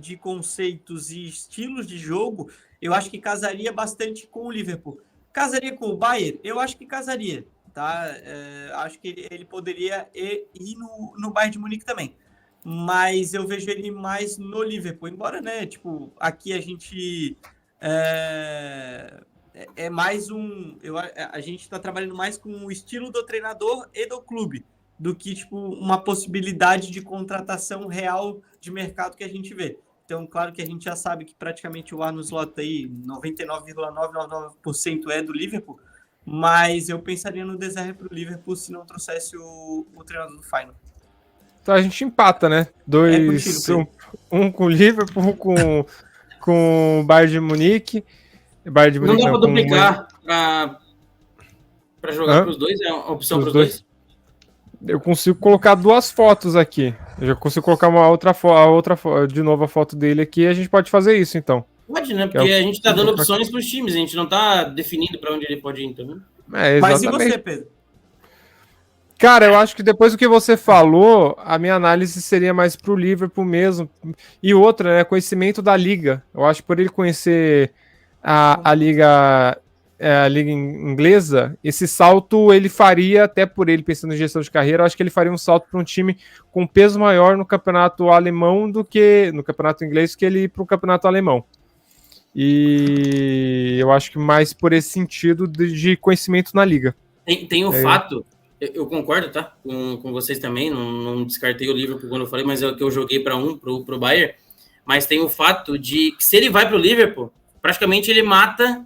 de conceitos e estilos de jogo, eu acho que casaria bastante com o Liverpool. Casaria com o Bayern? Eu acho que casaria, tá? Acho que ele poderia ir no Bayern de Munique também. Mas eu vejo ele mais no Liverpool. Embora, né, tipo, aqui a gente mais a gente está trabalhando mais com o estilo do treinador e do clube do que, tipo, uma possibilidade de contratação real de mercado que a gente vê. Então, claro que a gente já sabe que praticamente o Arne Slot aí, 99,999% é do Liverpool, mas eu pensaria no De Zerbi para o Liverpool se não trouxesse o treinador do Feyenoord. Então a gente empata, né? Um com o Liverpool, com o Bayern de Munique. Bayern de Munique não dá para duplicar para jogar para os dois? É uma opção para os dois? Eu consigo colocar 2 fotos aqui. Eu já consigo colocar de novo a foto dele aqui e a gente pode fazer isso, então. Pode, né? Porque a gente está dando opções para os times, a gente não está definindo para onde ele pode ir, então. Mas e você, Pedro? Cara, eu acho que depois do que você falou, a minha análise seria mais pro Liverpool mesmo. E outra, né? Conhecimento da liga. Eu acho que por ele conhecer a liga a liga inglesa, esse salto ele faria, até por ele pensando em gestão de carreira, eu acho que ele faria um salto para um time com peso maior no campeonato alemão do que no campeonato inglês, que ele ir para o campeonato alemão. E eu acho que mais por esse sentido de conhecimento na liga. Tem o fato, eu concordo, tá? Com vocês também, não descartei o Liverpool quando eu falei, mas é o que eu joguei pro Bayern. Mas tem o fato de que se ele vai pro Liverpool, praticamente ele mata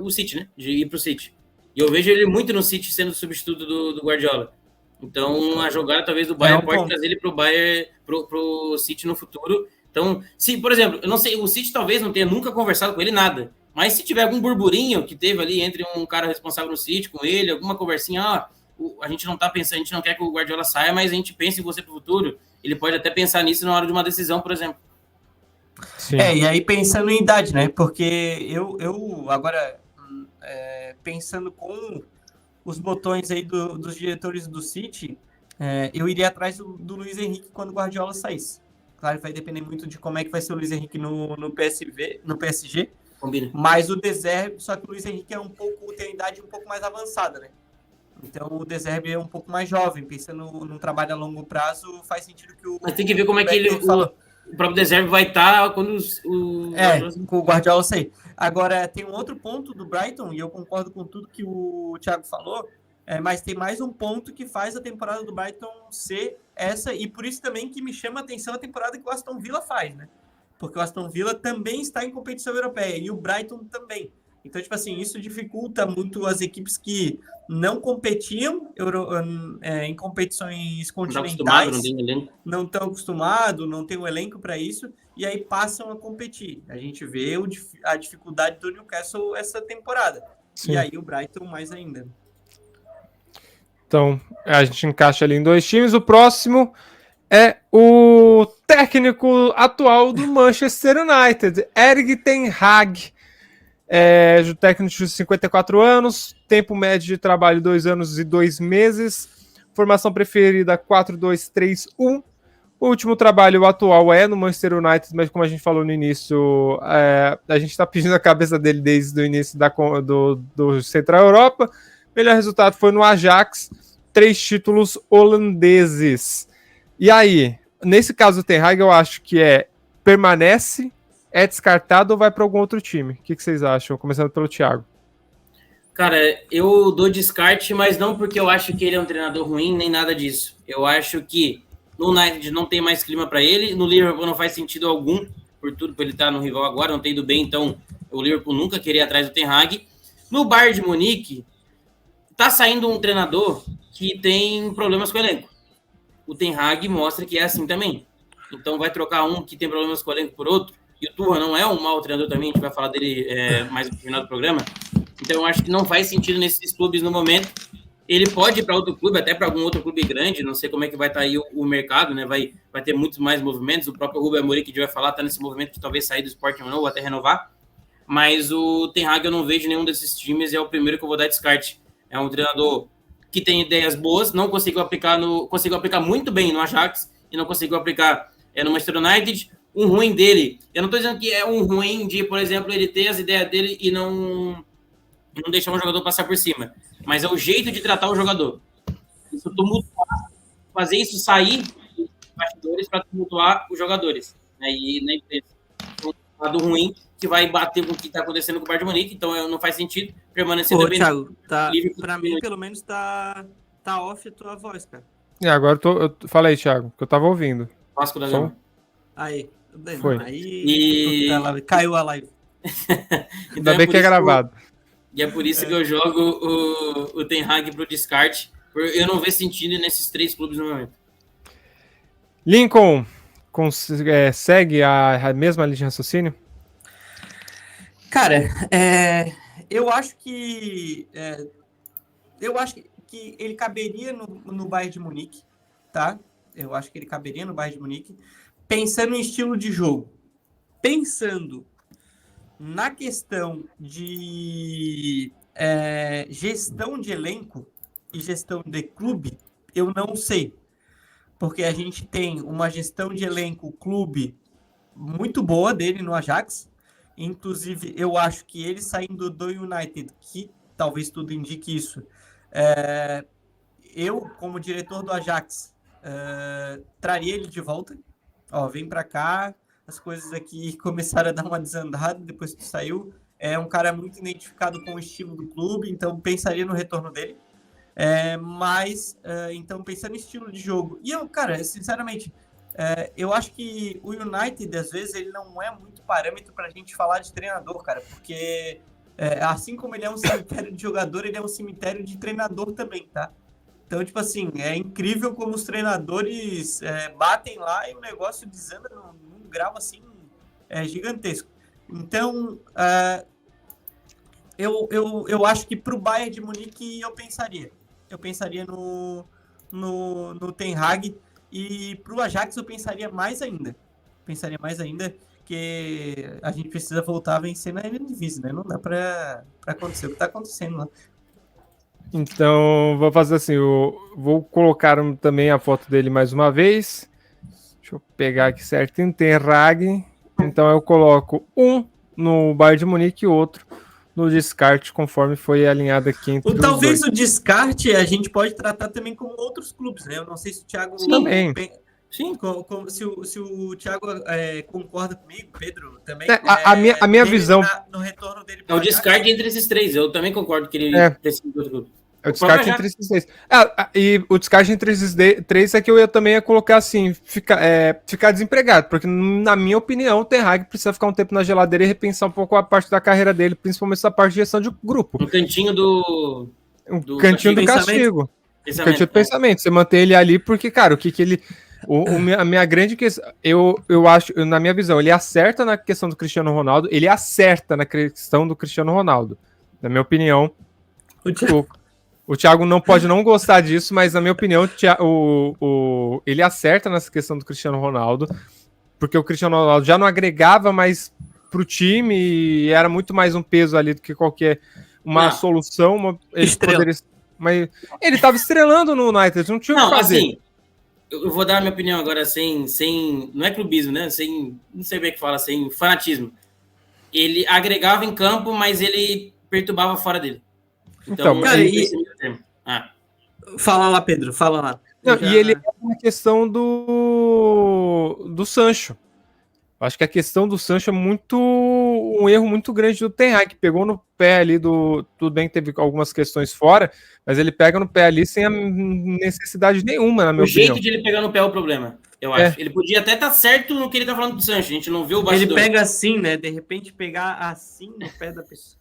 o City, né? De ir pro City. E eu vejo ele muito no City sendo substituto do Guardiola. Então a jogada talvez do Bayern pode trazer ele pro Bayern, pro City no futuro. Então, se, por exemplo, eu não sei, o City talvez não tenha nunca conversado com ele nada. Mas se tiver algum burburinho que teve ali entre um cara responsável no City com ele, alguma conversinha, a gente não tá pensando, a gente não quer que o Guardiola saia, mas a gente pensa em você pro futuro, ele pode até pensar nisso na hora de uma decisão, por exemplo. Sim. E aí pensando em idade, né? Porque eu agora, pensando com os botões aí dos diretores do City, eu iria atrás do Luiz Henrique quando o Guardiola saísse. Claro, vai depender muito de como é que vai ser o Luiz Henrique no PSG. Combina. Mas o De Zerbi, só que o Luiz Henrique tem a idade um pouco mais avançada, né? Então o De Zerbi é um pouco mais jovem, pensando num trabalho a longo prazo, faz sentido que Mas tem que ver como é que ele falou. O próprio De Zerbi vai estar quando com o Guardiola sair. Agora, tem um outro ponto do Brighton, e eu concordo com tudo que o Thiago falou, mas tem mais um ponto que faz a temporada do Brighton ser essa, e por isso também que me chama a atenção a temporada que o Aston Villa faz, né? Porque o Aston Villa também está em competição europeia, e o Brighton também. Então, tipo assim, isso dificulta muito as equipes que não competiam em competições continentais, não estão acostumados, não tem o elenco para isso, e aí passam a competir. A gente vê a dificuldade do Newcastle essa temporada. Sim. E aí o Brighton mais ainda. Então, a gente encaixa ali em 2 times. O próximo é o técnico atual do Manchester United, Erik ten Hag. Técnico de 54 anos, tempo médio de trabalho 2 anos e 2 meses, formação preferida 4-2-3-1. O último trabalho atual é no Manchester United, mas como a gente falou no início, a gente está pedindo a cabeça dele desde o início do Central Europa. Melhor resultado foi no Ajax, 3 títulos holandeses. E aí, nesse caso do Ten Hag, eu acho que permanece, é descartado ou vai para algum outro time? O que vocês acham? Começando pelo Thiago. Cara, eu dou descarte, mas não porque eu acho que ele é um treinador ruim, nem nada disso. Eu acho que no United não tem mais clima para ele, no Liverpool não faz sentido algum, por ele estar no rival agora, não tem ido bem, então o Liverpool nunca queria ir atrás do Ten Hag. No Bayern de Munique, tá saindo um treinador que tem problemas com o elenco. O Ten Hag mostra que é assim também. Então vai trocar um que tem problemas com o elenco por outro, e o Tuchel não é um mau treinador também, a gente vai falar dele mais no final do programa. Então eu acho que não faz sentido nesses clubes no momento. Ele pode ir para outro clube, até para algum outro clube grande, não sei como é que vai estar aí o mercado, né? Vai ter muitos mais movimentos. O próprio Ruben Amorim, que a gente vai falar, está nesse movimento de talvez sair do Sporting ou não, ou até renovar. Mas o Ten Hag eu não vejo nenhum desses times, é o primeiro que eu vou dar descarte. É um treinador que tem ideias boas, não conseguiu aplicar muito bem no Ajax e não conseguiu aplicar no Manchester United. Um ruim dele, eu não estou dizendo que é um ruim de, por exemplo, ele ter as ideias dele e não deixar um jogador passar por cima, mas é o jeito de tratar o jogador. Isso tumultuar, fazer isso sair dos bastidores para tumultuar os jogadores, né? E na empresa. Um lado ruim que vai bater com o que está acontecendo com o Bayern de Munique, então não faz sentido permanecer também. Thiago, para mim, pelo menos, tá off a tua voz, cara. Agora fala aí, Thiago, que eu tava ouvindo. Vasco da Gama. Aí, foi. Caiu a live. Ainda bem que é gravado. E é por isso que eu jogo o Ten Hag pro descarte. Eu não vejo sentido nesses 3 clubes no momento. Lincoln segue a mesma linha de raciocínio? Cara, eu acho que ele caberia no Bayern de Munique, tá? Eu acho que ele caberia no Bayern de Munique, pensando em estilo de jogo. Pensando na questão de gestão de elenco e gestão de clube, eu não sei. Porque a gente tem uma gestão de elenco clube muito boa dele no Ajax, Inclusive, eu acho que ele saindo do United, que talvez tudo indique isso, eu, como diretor do Ajax, traria ele de volta. Ó, vem para cá, as coisas aqui começaram a dar uma desandada depois que tu saiu. É um cara muito identificado com o estilo do clube, então pensaria no retorno dele. Então, pensando em estilo de jogo. E eu, cara, sinceramente, eu acho que o United, às vezes, ele não é muito parâmetro pra gente falar de treinador, cara, porque assim como ele é um cemitério de jogador, ele é um cemitério de treinador também, tá? Então, tipo assim, é incrível como os treinadores batem lá e o negócio desanda num grau, assim, gigantesco. Então, eu acho que pro Bayern de Munique eu pensaria. Eu pensaria no Ten Hag, e pro Ajax eu pensaria mais ainda. Que a gente precisa voltar a vencer na Eredivisie, né? Não dá pra acontecer o que tá acontecendo lá. Então, vou fazer assim, eu vou colocar também a foto dele mais uma vez. Deixa eu pegar aqui certinho, Ten Hag. Então eu coloco um no Bayern de Munique e outro no descarte, conforme foi alinhado aqui entre os talvez dois. O descarte a gente pode tratar também como outros clubes, né? Eu não sei se o Thiago... Também. Sim, se o Thiago concorda comigo, Pedro, também. A minha visão... No retorno dele é o descarte entre esses três. Eu também concordo que ele precisa do outro clube. É o descarte entre esses três. E o descarte entre esses três é que eu também ia colocar assim, ficar desempregado, porque na minha opinião o Ten Hag precisa ficar um tempo na geladeira e repensar um pouco a parte da carreira dele, principalmente essa parte de gestão de grupo. Um cantinho do cantinho do castigo. Um cantinho do pensamento. Você mantém ele ali porque, cara, o que ele... a minha grande questão, eu acho, na minha visão, ele acerta na questão do Cristiano Ronaldo, ele acerta na questão do Cristiano Ronaldo. Na minha opinião, o Thiago não pode não gostar disso, mas na minha opinião, ele acerta nessa questão do Cristiano Ronaldo, porque o Cristiano Ronaldo já não agregava mais pro time e era muito mais um peso ali do que qualquer solução. Mas ele estava estrelando no United, não tinha o que fazer. Assim, eu vou dar a minha opinião agora sem não é clubismo, né? Não sei bem o que fala, sem fanatismo. Ele agregava em campo, mas ele perturbava fora dele. Então, cara, fala lá, Pedro, fala lá. E ele é uma questão do Sancho. Acho que a questão do Sancho é um erro muito grande do Ten Hag, que pegou no pé ali tudo bem que teve algumas questões fora, mas ele pega no pé ali sem a necessidade nenhuma, na minha opinião. O jeito de ele pegar no pé é o problema, eu acho. Ele podia até estar certo no que ele tá falando do Sancho, a gente não vê o bastidor. Ele pega assim, né? De repente pegar assim no pé da pessoa.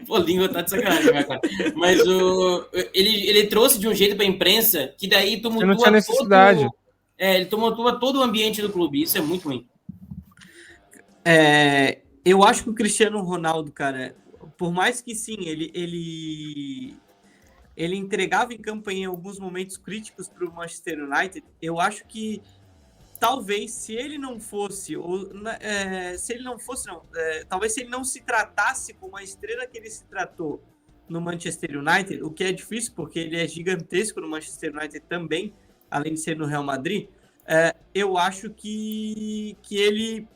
Pô, língua tá de sacanagem, né, cara? Mas ele trouxe de um jeito pra imprensa que daí tumultua não tinha necessidade. Ele tumultua todo o ambiente do clube, isso é muito ruim. Eu acho que o Cristiano Ronaldo, cara, por mais que sim, ele entregava em campo em alguns momentos críticos para o Manchester United, eu acho que talvez se ele não fosse, talvez se ele não se tratasse como a estrela que ele se tratou no Manchester United, o que é difícil porque ele é gigantesco no Manchester United também, além de ser no Real Madrid, eu acho que ele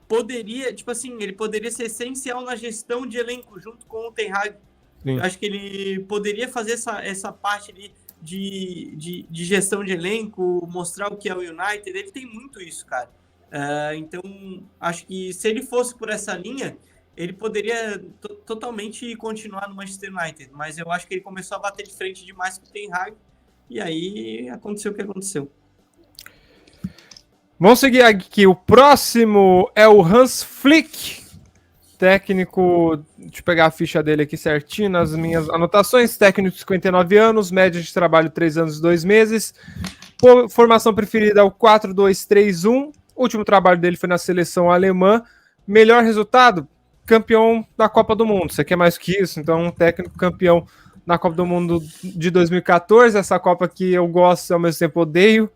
poderia, tipo assim, ele poderia ser essencial na gestão de elenco junto com o Ten Hag. Eu acho que ele poderia fazer essa parte ali de gestão de elenco, mostrar o que é o United. Ele tem muito isso, cara. Então, acho que se ele fosse por essa linha, ele poderia totalmente continuar no Manchester United. Mas eu acho que ele começou a bater de frente demais com o Ten Hag, e aí aconteceu o que aconteceu. Vamos seguir aqui. O próximo é o Hans Flick, técnico. Deixa eu pegar a ficha dele aqui certinho nas minhas anotações. Técnico de 59 anos, média de trabalho 3 anos e 2 meses. Formação preferida é o 4-2-3-1. O último trabalho dele foi na seleção alemã. Melhor resultado? Campeão da Copa do Mundo. Você quer mais que isso? Então, um técnico campeão na Copa do Mundo de 2014. Essa Copa que eu gosto e ao mesmo tempo odeio.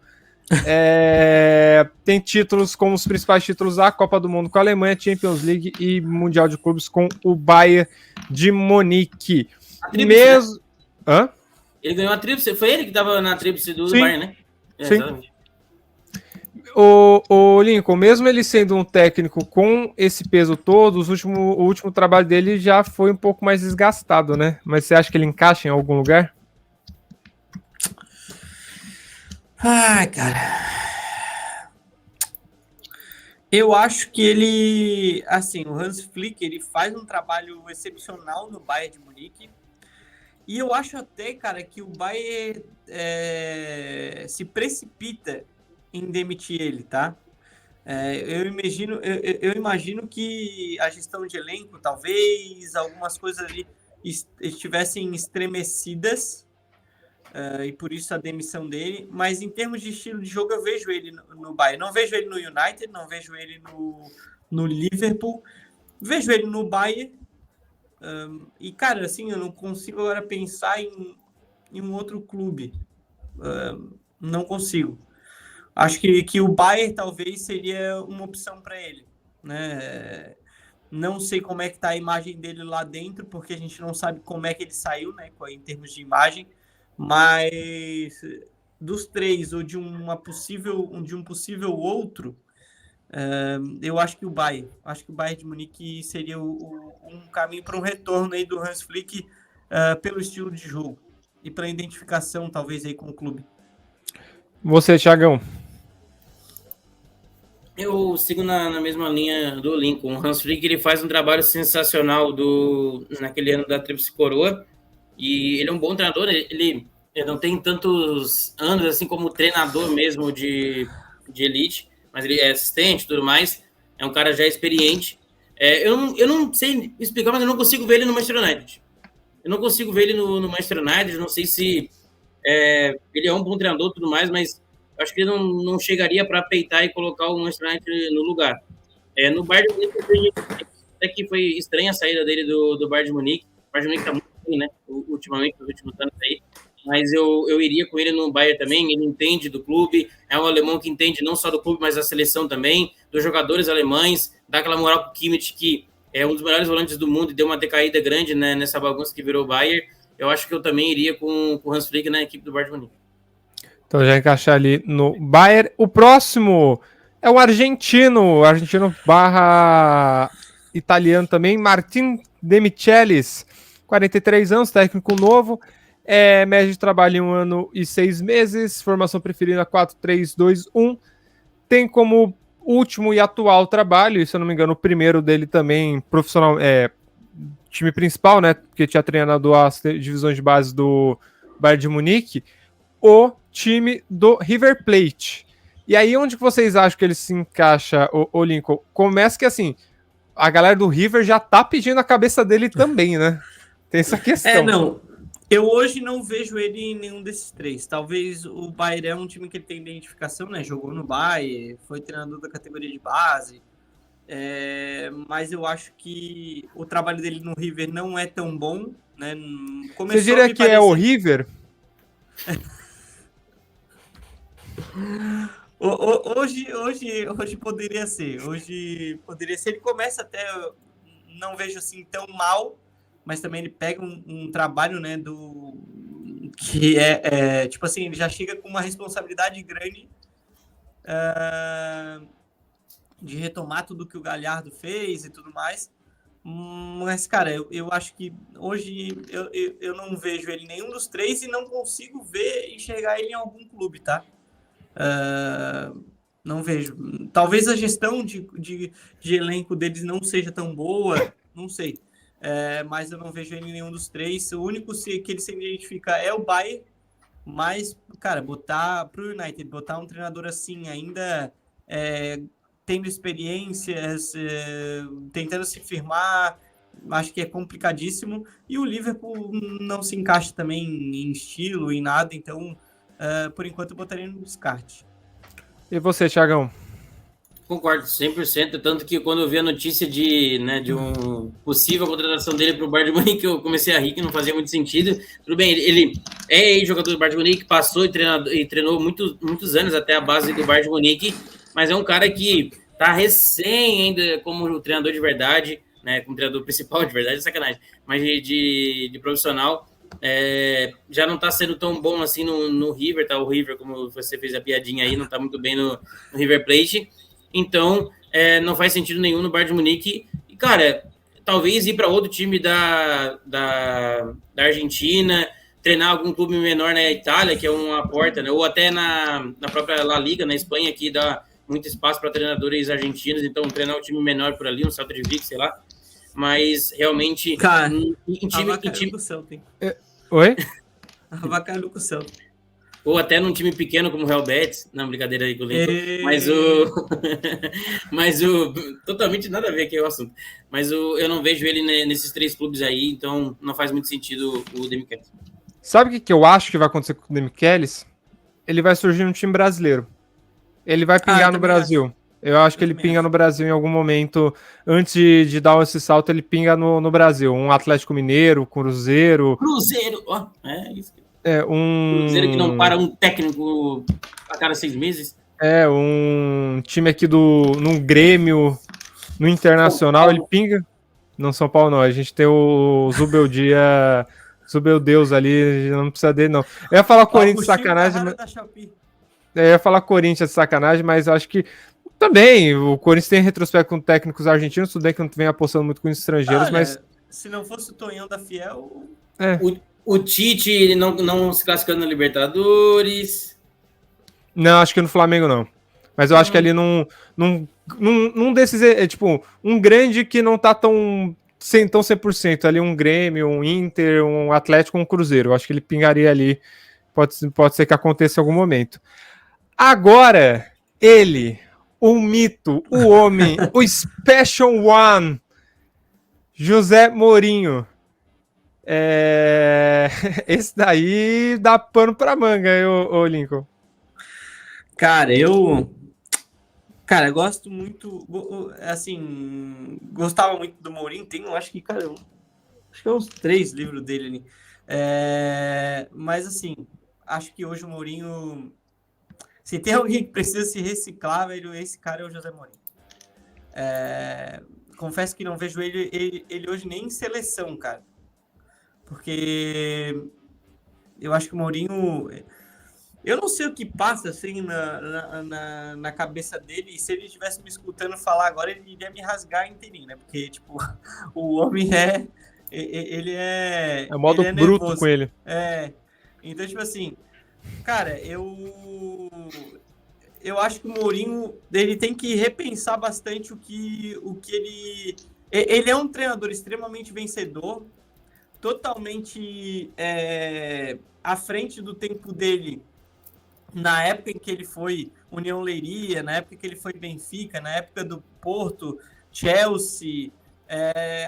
Tem títulos como os principais títulos da Copa do Mundo com a Alemanha, Champions League e Mundial de Clubes com o Bayern de Munique. Mesmo... Hã? Ele ganhou a tríplice, foi ele que estava na tríplice do Sim. Bayern, né? Sim. o Lincoln, mesmo ele sendo um técnico com esse peso todo, o último trabalho dele já foi um pouco mais desgastado, né? Mas você acha que ele encaixa em algum lugar? Ai, cara. Eu acho que ele, assim, o Hans Flick, ele faz um trabalho excepcional no Bayern de Munique. E eu acho até, cara, que o Bayern se precipita em demitir ele, tá? Eu imagino que a gestão de elenco, talvez, algumas coisas ali estivessem estremecidas, e por isso a demissão dele. Mas em termos de estilo de jogo, eu vejo ele no Bayern. Não vejo ele no United, não vejo ele no Liverpool. Vejo ele no Bayern. E, cara, assim, eu não consigo agora pensar em um outro clube. Não consigo. Acho que o Bayern talvez seria uma opção para ele, né? Não sei como é que tá a imagem dele lá dentro, porque a gente não sabe como é que ele saiu, né, em termos de imagem, mas dos três ou de um possível outro, eu acho que o Bayern de Munique seria um caminho para um retorno aí do Hans Flick, pelo estilo de jogo e pela identificação talvez aí com o clube. Você, Thiagão? Eu sigo na mesma linha do Lincoln. O Hans Flick, ele faz um trabalho sensacional naquele ano da Tríplice Coroa, e ele é um bom treinador. Ele não tem tantos anos assim como treinador mesmo de elite, mas ele é assistente e tudo mais. É um cara já experiente. Eu não sei explicar, mas eu não consigo ver ele no Manchester United. Eu não consigo ver ele no Manchester United. Não sei se ele é um bom treinador e tudo mais, mas acho que ele não chegaria para peitar e colocar o Manchester United no lugar. No Bayern de Munique, até que foi estranha a saída dele do Bayern de Munique. O Bayern de Munique está muito bem, né? Ultimamente, nos últimos anos aí. Mas eu iria com ele no Bayern também. Ele entende do clube, é um alemão que entende não só do clube, mas da seleção também, dos jogadores alemães, dá aquela moral pro Kimmich, que é um dos melhores volantes do mundo e deu uma decaída grande, né, nessa bagunça que virou o Bayern. Eu acho que eu também iria com o Hans Flick na equipe do Bayern de Munique. Então já encaixar ali no Bayern. O próximo é o argentino barra italiano também, Martin De Michelis, 43 anos, técnico novo, média de trabalho em 1 ano e 6 meses, formação preferida 4-3-2-1, tem como último e atual trabalho, e se eu não me engano o primeiro dele também, profissional, time principal, né, porque tinha treinado as divisões de base do Bayern de Munique, o time do River Plate. E aí, onde que vocês acham que ele se encaixa, o Lincoln? Começa que, assim, a galera do River já tá pedindo a cabeça dele também, né? Tem essa questão. Não. Eu hoje não vejo ele em nenhum desses três. Talvez o Bayern é um time que ele tem identificação, né? Jogou no Bayern, foi treinador da categoria de base. Mas eu acho que o trabalho dele no River não é tão bom, né? Você diria que é o River? Hoje poderia ser. Hoje poderia ser. Ele começa até, não vejo assim tão mal, mas também ele pega um trabalho, né, que tipo assim, ele já chega com uma responsabilidade grande, de retomar tudo que o Galhardo fez e tudo mais. Mas, cara, eu acho que hoje eu não vejo ele em nenhum dos três e não consigo enxergar ele em algum clube, tá? Não vejo. Talvez a gestão de elenco deles não seja tão boa, não sei. Mas eu não vejo ele em nenhum dos três. O único que ele se identifica é o Bayern, mas, cara, botar pro United, botar um treinador assim, ainda tendo experiências, tentando se firmar, acho que é complicadíssimo. E o Liverpool não se encaixa também em estilo, em nada, então, por enquanto, eu botaria no descarte. E você, Thiagão? Concordo 100%, tanto que quando eu vi a notícia de uma possível contratação dele para o Bayern de Munique, eu comecei a rir, que não fazia muito sentido. Tudo bem, ele é jogador do Bayern de Munique, passou e treinou muitos anos até a base do Bayern de Munique, mas é um cara que está recém ainda como treinador de verdade, né, como treinador principal de verdade, sacanagem, mas de profissional. já não está sendo tão bom assim no River, tá? O River, como você fez a piadinha aí, não está muito bem no River Plate. Então, não faz sentido nenhum no Bayern de Munique. E, cara, talvez ir para outro time da Argentina, treinar algum clube menor na Itália, que é uma porta, né? Ou até na própria La Liga, na Espanha, que dá muito espaço para treinadores argentinos. Então, treinar um time menor por ali, um Celta de Vigo, sei lá. Mas, realmente, Cara, em time... Oi? Avacalhou com o Celta. Ou até num time pequeno como o Real Betis, não, brincadeira aí com o Lincoln, mas totalmente nada a ver aqui o assunto, mas eu não vejo ele nesses 3 clubes aí, então não faz muito sentido o Demichelis. Sabe o que eu acho que vai acontecer com o Demichelis? Ele vai surgir no time brasileiro. Ele vai pingar no Brasil. Eu acho que ele pinga no Brasil em algum momento. Antes de dar esse salto, ele pinga no Brasil. Um Atlético Mineiro, Cruzeiro. Ó, isso. Cruzeiro que não para um técnico a cada 6 meses. Um time aqui num Grêmio, no Internacional, ele pinga. Não, São Paulo não. A gente tem o Zubeldeus ali, não precisa dele, não. Eu ia falar Corinthians de sacanagem. Eu ia falar Corinthians de sacanagem, mas acho que também o Corinthians tem retrospecto com técnicos argentinos, tudo bem que não vem apostando muito com estrangeiros, mas... Se não fosse o Tonhão da Fiel... O Tite não se classificando na Libertadores. Não, acho que no Flamengo não. Mas eu acho que ali num desses, tipo, um grande que não tá tão 100%. Ali um Grêmio, um Inter, um Atlético, um Cruzeiro. Eu acho que ele pingaria ali. Pode ser que aconteça em algum momento. Agora, ele, o mito, o homem, o Special One, José Mourinho. Esse daí dá pano pra manga, ô Lincoln. Cara, gosto muito, assim, gostava muito do Mourinho, acho que é uns 3 livros dele ali. Mas, assim, acho que hoje o Mourinho, se tem alguém que precisa se reciclar, velho, esse cara é o José Mourinho. Confesso que não vejo ele hoje nem em seleção, cara. Porque eu acho que o Mourinho... Eu não sei o que passa assim na cabeça dele, e se ele estivesse me escutando falar agora, ele iria me rasgar inteirinho, né? Porque, tipo, o homem ele é... É modo bruto nervoso. Com ele. Então, tipo assim, cara, eu acho que o Mourinho, ele tem que repensar bastante o que ele... Ele é um treinador extremamente vencedor, totalmente à frente do tempo dele, na época em que ele foi União Leiria, na época que ele foi Benfica, na época do Porto, Chelsea,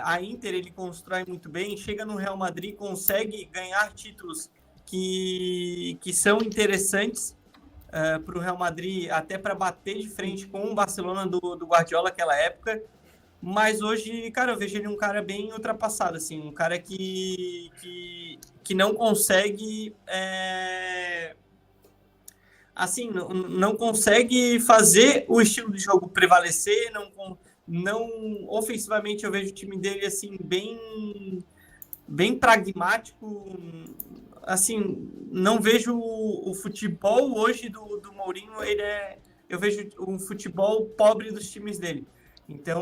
a Inter ele constrói muito bem, chega no Real Madrid, consegue ganhar títulos que são interessantes para o Real Madrid, até para bater de frente com o Barcelona do Guardiola naquela época. Mas hoje, cara, eu vejo ele um cara bem ultrapassado, assim, um cara que não consegue... assim, não consegue fazer o estilo de jogo prevalecer, não ofensivamente eu vejo o time dele, assim, bem pragmático, assim, não vejo o futebol hoje do Mourinho, eu vejo um futebol pobre dos times dele. Então,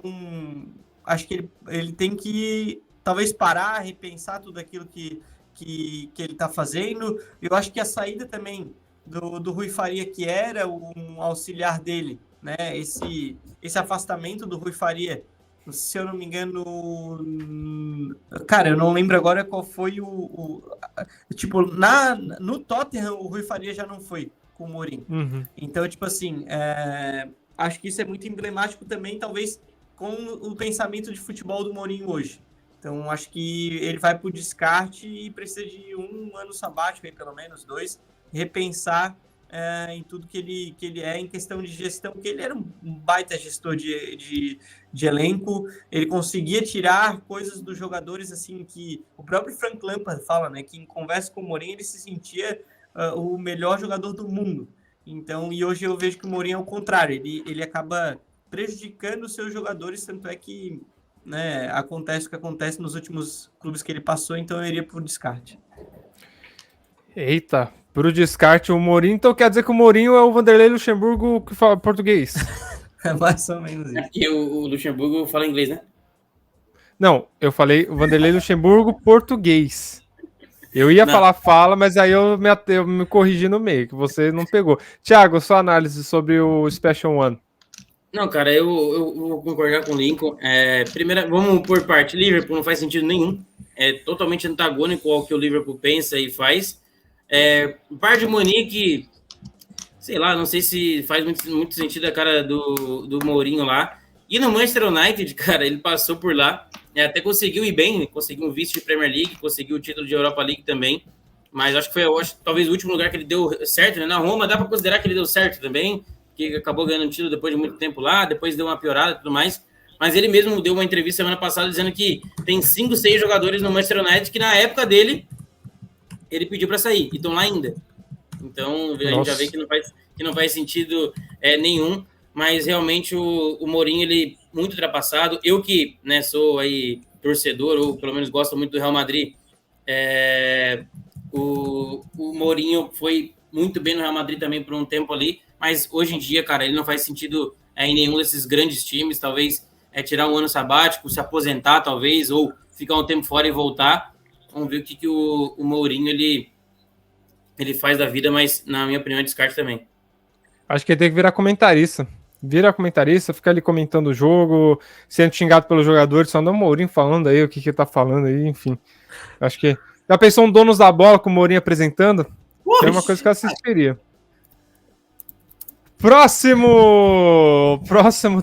acho que ele tem que talvez parar, repensar tudo aquilo que ele está fazendo. Eu acho que a saída também do Rui Faria, que era um auxiliar dele, né? Esse afastamento do Rui Faria, se eu não me engano, cara, eu não lembro agora qual foi tipo, no Tottenham o Rui Faria já não foi com o Mourinho. Uhum. Então, tipo assim, acho que isso é muito emblemático também, talvez, com o pensamento de futebol do Mourinho hoje. Então, acho que ele vai para o descarte e precisa de 1 ano sabático, aí, pelo menos 2, repensar em tudo que ele é em questão de gestão, porque ele era um baita gestor de elenco, ele conseguia tirar coisas dos jogadores, assim, que o próprio Frank Lampard fala, né, que em conversa com o Mourinho ele se sentia o melhor jogador do mundo. Então, e hoje eu vejo que o Mourinho é o contrário, ele acaba prejudicando os seus jogadores, tanto é que, né, acontece o que acontece nos últimos clubes que ele passou, então eu iria por descarte. Eita, pro descarte o Mourinho, então quer dizer que o Mourinho é o Vanderlei Luxemburgo que fala português. É mais ou menos É isso. porque o Luxemburgo fala inglês, né? Não, eu falei o Vanderlei Luxemburgo português. Eu ia Não. falar fala, mas aí eu me corrigi no meio, que você não pegou. Thiago, sua análise sobre o Special One. Não, cara, eu vou concordar com o Lincoln. Primeiro, vamos por parte. Liverpool não faz sentido nenhum. É totalmente antagônico ao que o Liverpool pensa e faz. O par de Munique, sei lá, não sei se faz muito sentido a cara do Mourinho lá. E no Manchester United, cara, ele passou por lá, até conseguiu ir bem, conseguiu um vice de Premier League, conseguiu o título de Europa League também. Mas acho que foi, talvez o último lugar que ele deu certo, né? Na Roma dá para considerar que ele deu certo também, que acabou ganhando um título depois de muito tempo lá, depois deu uma piorada e tudo mais. Mas ele mesmo deu uma entrevista semana passada dizendo que tem 5, 6 jogadores no Manchester United que na época dele ele pediu para sair e estão lá ainda. Então a gente já vê que não faz sentido nenhum. Mas realmente o Mourinho, ele muito ultrapassado. Eu que, né, sou aí torcedor, ou pelo menos gosto muito do Real Madrid, o Mourinho foi muito bem no Real Madrid também por um tempo ali, mas hoje em dia, cara, ele não faz sentido em nenhum desses grandes times. Talvez tirar um ano sabático, se aposentar talvez, ou ficar um tempo fora e voltar. Vamos ver o que o Mourinho ele faz da vida, mas na minha opinião é descarte também. Acho que ele tem que virar comentarista. Vira comentarista, fica ali comentando o jogo, sendo xingado pelos jogadores, só não o Mourinho falando aí o que ele tá falando aí, enfim. Acho que. Já pensou um Donos da Bola com o Mourinho apresentando? É uma coisa que eu assistiria. Próximo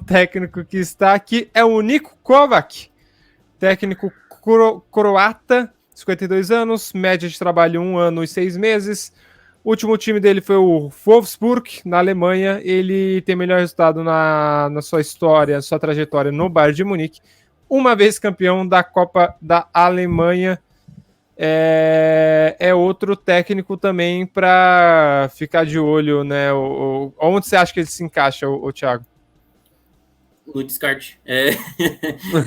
técnico que está aqui é o Niko Kovac, técnico croata, 52 anos, média de trabalho 1 ano e 6 meses. O último time dele foi o Wolfsburg, na Alemanha. Ele tem melhor resultado na sua história, sua trajetória no Bayern de Munique. Uma vez campeão da Copa da Alemanha. É outro técnico também para ficar de olho, né? Onde você acha que ele se encaixa, o Thiago? No descarte.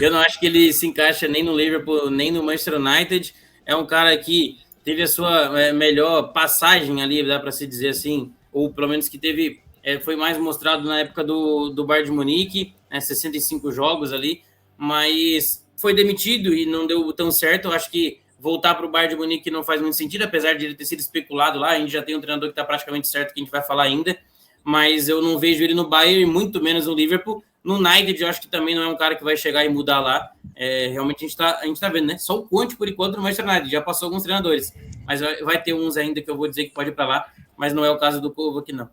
Eu não acho que ele se encaixa nem no Liverpool, nem no Manchester United. É um cara que teve a sua melhor passagem ali, dá para se dizer assim, ou pelo menos que teve, foi mais mostrado na época do Bayern de Munique, 65 jogos ali, mas foi demitido e não deu tão certo. Eu acho que voltar para o Bayern de Munique não faz muito sentido, apesar de ele ter sido especulado lá. A gente já tem um treinador que está praticamente certo, que a gente vai falar ainda, mas eu não vejo ele no Bayern e muito menos no Liverpool. No United, eu acho que também não é um cara que vai chegar e mudar lá. Realmente a gente tá vendo, né? Só o Conte, por enquanto, no Manchester United. Já passou alguns treinadores. Mas vai ter uns ainda que eu vou dizer que pode ir para lá. Mas não é o caso do Kovac, não.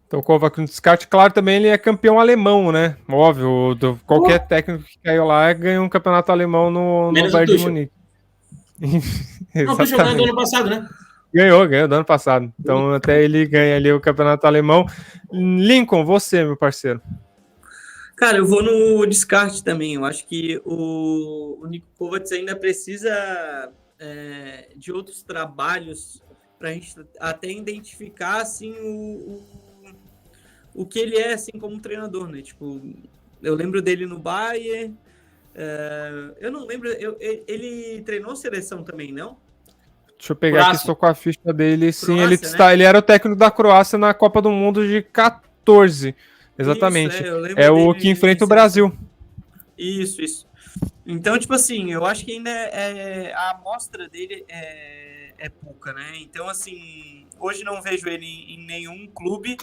Então o Kovac no descarte, claro, também ele é campeão alemão, né? Óbvio, qualquer técnico que caiu lá ganhou um campeonato alemão no Bayern de Munique. Não, o Tuchel ganhou do ano passado, né? Ganhou do ano passado. Então até ele ganha ali o campeonato alemão. Lincoln, você, meu parceiro. Cara, eu vou no descarte também. Eu acho que o Niko Kovac ainda precisa de outros trabalhos para a gente até identificar assim o que ele é assim como treinador, né? Tipo, eu lembro dele no Bayern. Eu não lembro. Ele treinou seleção também, não? Deixa eu pegar aqui, estou com a ficha dele. Sim, Croácia, ele era o técnico da Croácia na Copa do Mundo de 14. Exatamente. Isso, é o que enfrenta o Brasil. Isso. Então, tipo assim, eu acho que ainda a amostra dele é pouca, né? Então, assim, hoje não vejo ele em nenhum clube,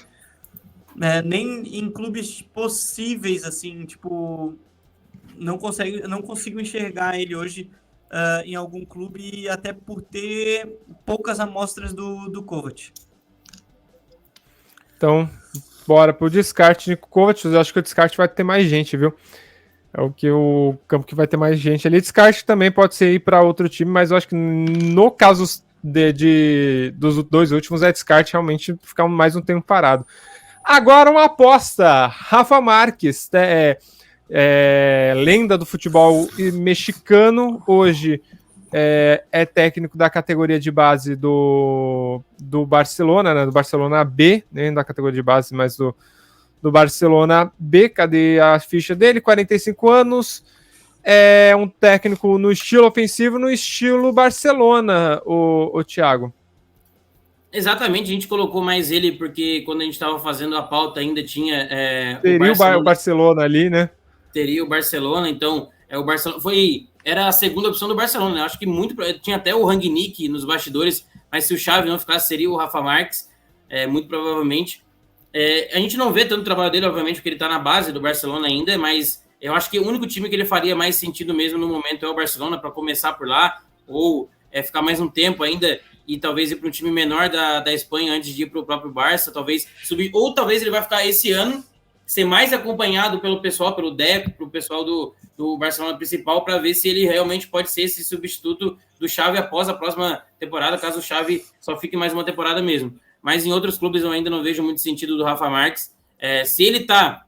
nem em clubes possíveis, assim, tipo, não consigo enxergar ele hoje em algum clube, até por ter poucas amostras do Kovac. Então, bora pro descarte, Niko Kovac. Eu acho que o descarte vai ter mais gente, viu? É o campo que vai ter mais gente ali. Descarte também pode ser ir para outro time, mas eu acho que no caso dos dois últimos, descarte realmente ficar mais um tempo parado. Agora uma aposta. Rafa Marques, lenda do futebol mexicano, hoje é técnico da categoria de base do Barcelona, né? Do Barcelona B, nem da categoria de base, mas do Barcelona B. Cadê a ficha dele? 45 anos, é um técnico no estilo ofensivo, no estilo Barcelona, o Thiago. Exatamente, a gente colocou mais ele porque quando a gente estava fazendo a pauta ainda tinha Teria o Barcelona ali, né? Teria o Barcelona, então o Barcelona era a segunda opção do Barcelona, né? Acho que tinha até o Rangnick nos bastidores, mas se o Xavi não ficasse, seria o Rafa Marques, muito provavelmente. A gente não vê tanto o trabalho dele, obviamente, porque ele está na base do Barcelona ainda, mas eu acho que o único time que ele faria mais sentido mesmo no momento é o Barcelona, para começar por lá, ou ficar mais um tempo ainda e talvez ir para um time menor da Espanha antes de ir para o próprio Barça, talvez subir, ou talvez ele vai ficar esse ano, ser mais acompanhado pelo pessoal, pelo Deco, pelo pessoal do Barcelona principal, para ver se ele realmente pode ser esse substituto do Xavi após a próxima temporada, caso o Xavi só fique mais uma temporada mesmo. Mas em outros clubes eu ainda não vejo muito sentido do Rafa Marques. Se ele está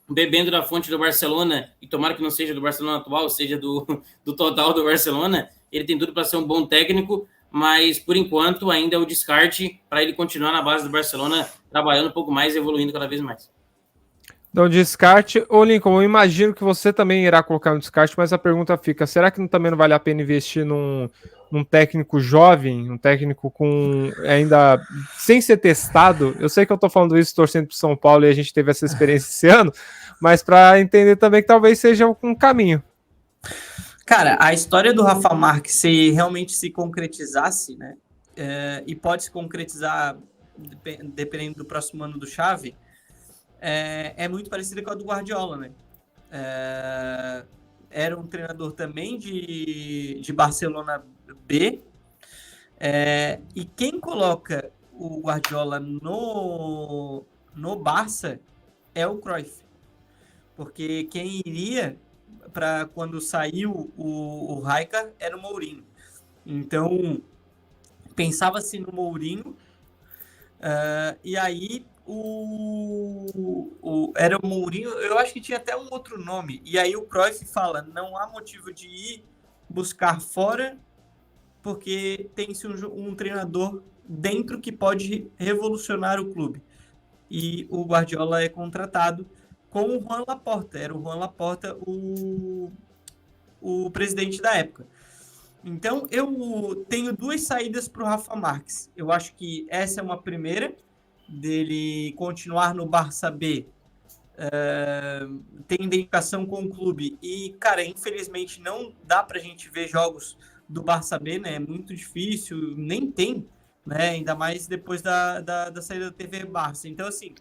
bebendo da fonte do Barcelona, e tomara que não seja do Barcelona atual, seja do total do Barcelona, ele tem tudo para ser um bom técnico, mas por enquanto ainda é o descarte para ele continuar na base do Barcelona, trabalhando um pouco mais e evoluindo cada vez mais. Então, descarte. Ô, Lincoln, eu imagino que você também irá colocar no descarte, mas a pergunta fica, será que também não vale a pena investir num técnico jovem, um técnico com ainda sem ser testado? Eu sei que eu tô falando isso torcendo pro São Paulo e a gente teve essa experiência esse ano, mas para entender também que talvez seja um caminho. Cara, a história do Rafa Marques, se realmente se concretizasse, né, e pode se concretizar dependendo do próximo ano do Xavi, é muito parecida com a do Guardiola, né? Era um treinador também de Barcelona B, e quem coloca o Guardiola no Barça é o Cruyff, porque quem iria para quando saiu o Rijkaard era o Mourinho. Então pensava-se no Mourinho, e aí era o Mourinho, eu acho que tinha até um outro nome, e aí o Cruyff fala, não há motivo de ir buscar fora, porque tem-se um treinador dentro que pode revolucionar o clube. E o Guardiola é contratado com o Juan Laporta, era o Juan Laporta o presidente da época. Então, eu tenho duas saídas para o Rafa Marques. Eu acho que essa é uma primeira, dele continuar no Barça B, tem identificação com o clube. E, cara, infelizmente não dá para a gente ver jogos do Barça B, né? É muito difícil, nem tem, né? Ainda mais depois da saída da TV Barça. Então, assim,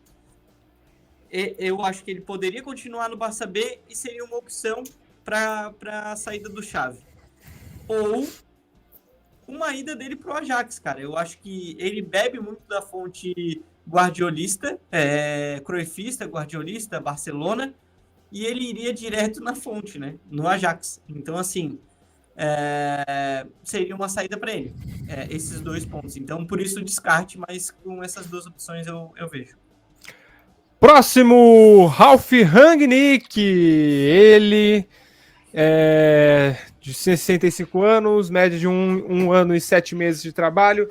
eu acho que ele poderia continuar no Barça B e seria uma opção para a saída do Xavi. Ou uma ida dele pro Ajax, cara. Eu acho que ele bebe muito da fonte guardiolista, cruyffista, guardiolista, Barcelona, e ele iria direto na fonte, né? No Ajax. Então, assim, seria uma saída para ele, esses dois pontos. Então, por isso o descarte, mas com essas duas opções eu vejo. Próximo, Ralf Rangnick. Ele de 65 anos, média de um ano e 7 meses de trabalho.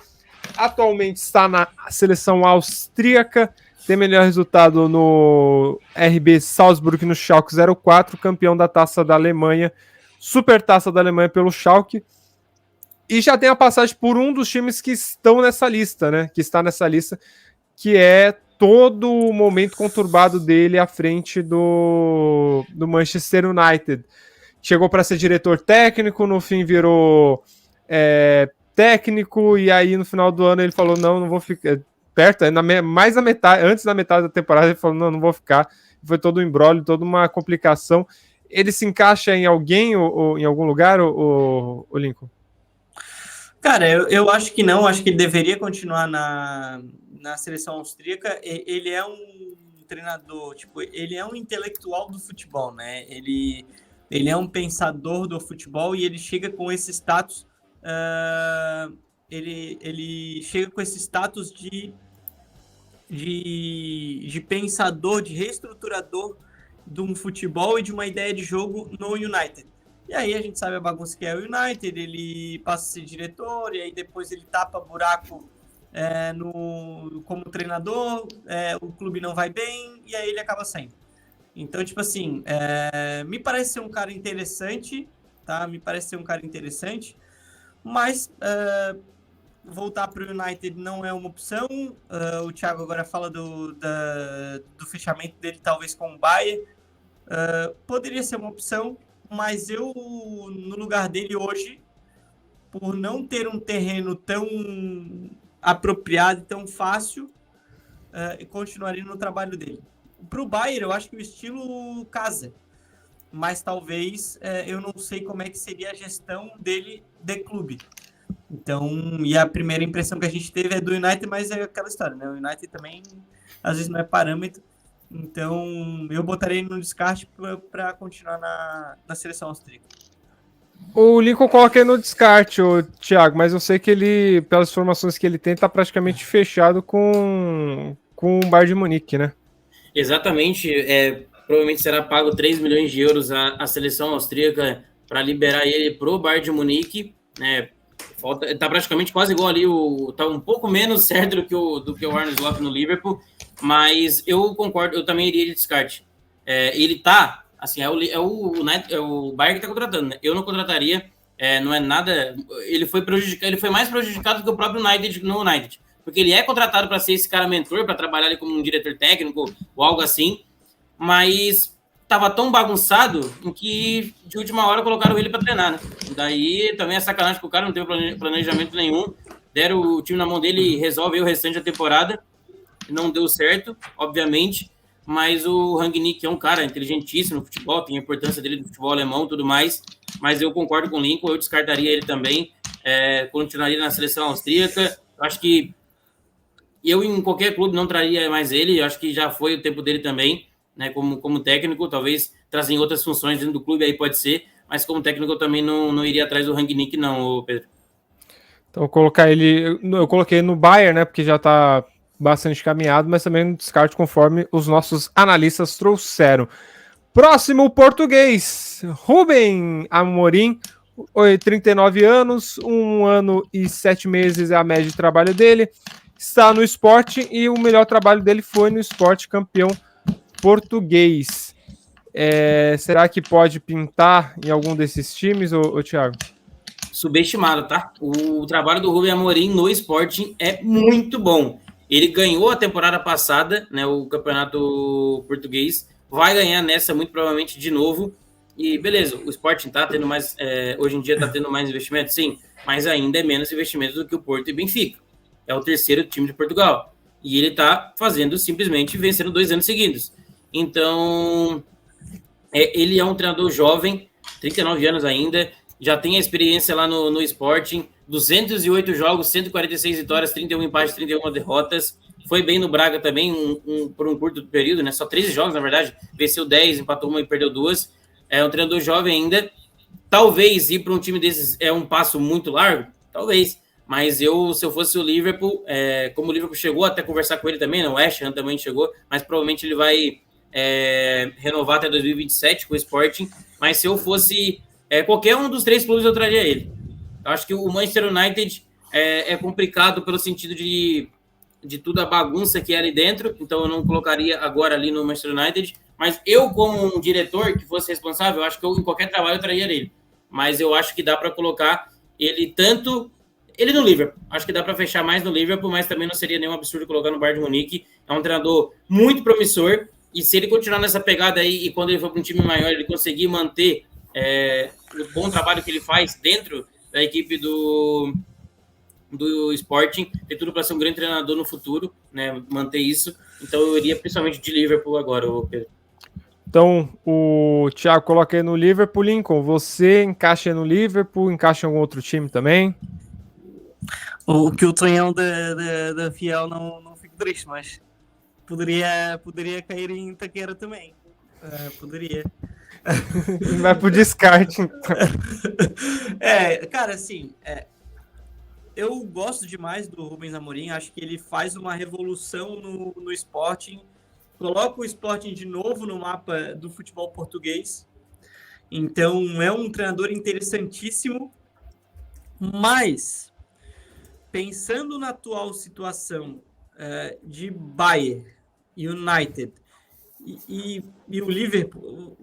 Atualmente está na seleção austríaca, tem melhor resultado no RB Salzburg no Schalke 04, campeão da Taça da Alemanha, Super Taça da Alemanha pelo Schalke, e já tem a passagem por um dos times que estão nessa lista, né? Que está nessa lista, que é todo o momento conturbado dele à frente do Manchester United. Chegou para ser diretor técnico, no fim virou técnico, e aí no final do ano ele falou, não vou ficar perto, mais da metade, antes da metade da temporada ele falou, não vou ficar. Foi todo um imbróglio, toda uma complicação. Ele se encaixa em alguém ou em algum lugar, o Lincoln? Cara, eu acho que não, acho que ele deveria continuar na seleção austríaca. Ele é um treinador, tipo, ele é um intelectual do futebol, né? Ele é um pensador do futebol e ele chega com esse status, ele chega com esse status de pensador, de reestruturador de um futebol e de uma ideia de jogo no United. E aí a gente sabe a bagunça que é o United, ele passa a ser diretor, e aí depois ele tapa buraco como treinador, o clube não vai bem, e aí ele acaba saindo. Então, tipo assim, me parece ser um cara interessante, tá? Me parece ser um cara interessante, mas voltar para o United não é uma opção. O Thiago agora fala do fechamento dele, talvez com o Bayern. Poderia ser uma opção, mas eu, no lugar dele hoje, por não ter um terreno tão apropriado e tão fácil, continuaria no trabalho dele. Para o Bayern, eu acho que o estilo casa, mas talvez eu não sei como é que seria a gestão dele de clube. Então, e a primeira impressão que a gente teve é do United, mas é aquela história, né? O United também, às vezes, não é parâmetro. Então, eu botaria ele no descarte para continuar na seleção austríaca. O Lincoln coloquei no descarte, o Thiago, mas eu sei que ele, pelas informações que ele tem, tá praticamente fechado com o Bayern de Munique, né? Exatamente, provavelmente será pago 3 milhões de euros à seleção austríaca para liberar ele pro Bayern de Munique, né? Tá praticamente quase igual ali, tá um pouco menos certo do que o Arne Slot no Liverpool, mas eu concordo, eu também iria de descarte. Ele tá, assim, é o Bayern que tá contratando, né? Eu não contrataria, não é nada, ele foi mais prejudicado que o próprio United no United, porque ele é contratado para ser esse cara mentor, para trabalhar ali como um diretor técnico ou algo assim, mas tava tão bagunçado em que de última hora colocaram ele para treinar, né? Daí também é sacanagem que o cara não teve planejamento nenhum, deram o time na mão dele e resolve o restante da temporada. Não deu certo, obviamente, mas o Rangnick é um cara inteligentíssimo no futebol, tem a importância dele no futebol alemão e tudo mais, mas eu concordo com o Lincoln, eu descartaria ele também, continuaria na seleção austríaca. Acho que eu em qualquer clube não traria mais ele, acho que já foi o tempo dele também, né, como técnico, talvez trazer em outras funções dentro do clube, aí pode ser, mas como técnico eu também não iria atrás do Rangnick não, Pedro. Então eu coloquei no Bayern, né, porque já tá bastante caminhado, mas também no descarte conforme os nossos analistas trouxeram. Próximo português, Rubem Amorim, 39 anos, 1 ano e 7 meses é a média de trabalho dele, está no Sport e o melhor trabalho dele foi no Sport, campeão português. Será que pode pintar em algum desses times, ô Thiago? Subestimado, tá? O trabalho do Rubem Amorim no Sporting é muito bom. Ele ganhou a temporada passada, né, o campeonato português, vai ganhar nessa muito provavelmente de novo. E beleza, o Sporting tá tendo mais, hoje em dia tá tendo mais investimento, sim, mas ainda é menos investimento do que o Porto e Benfica. É o terceiro time de Portugal. E ele tá fazendo simplesmente vencendo 2 anos seguidos. Então, ele é um treinador jovem, 39 anos ainda, já tem a experiência lá no Sporting, 208 jogos, 146 vitórias, 31 empates, 31 derrotas. Foi bem no Braga também, por um curto período, né? Só 13 jogos, na verdade. Venceu 10, empatou 1 e perdeu 2. É um treinador jovem ainda. Talvez ir para um time desses é um passo muito largo, talvez. Mas se eu fosse o Liverpool, como o Liverpool chegou até conversar com ele também, né? O West Ham também chegou, mas provavelmente ele vai renovar até 2027 com o Sporting. Mas se eu fosse qualquer um dos 3 clubes, eu traria ele. Eu acho que o Manchester United é complicado pelo sentido de toda a bagunça que é ali dentro, então eu não colocaria agora ali no Manchester United, mas eu, como um diretor que fosse responsável, eu acho que em qualquer trabalho eu traria ele. Mas eu acho que dá para colocar ele no Liverpool. Acho que dá para fechar mais no Liverpool, mas também não seria nenhum absurdo colocar no Bayern de Munique. É um treinador muito promissor, e se ele continuar nessa pegada aí, e quando ele for para um time maior, ele conseguir manter o bom trabalho que ele faz dentro da equipe do Sporting, tem tudo para ser um grande treinador no futuro, né? Manter isso. Então eu iria principalmente de Liverpool agora, Pedro. Então o Thiago coloca aí no Liverpool. Lincoln, você encaixa no Liverpool, encaixa em algum outro time também? O que o Tonhão da Fiel não fico triste, mas poderia cair em Itaquera também. Poderia. Vai pro descarte, então. Cara, assim, eu gosto demais do Rubens Amorim, acho que ele faz uma revolução no Sporting, coloca o Sporting de novo no mapa do futebol português, então é um treinador interessantíssimo, mas pensando na atual situação de Bayern, United e o Liverpool,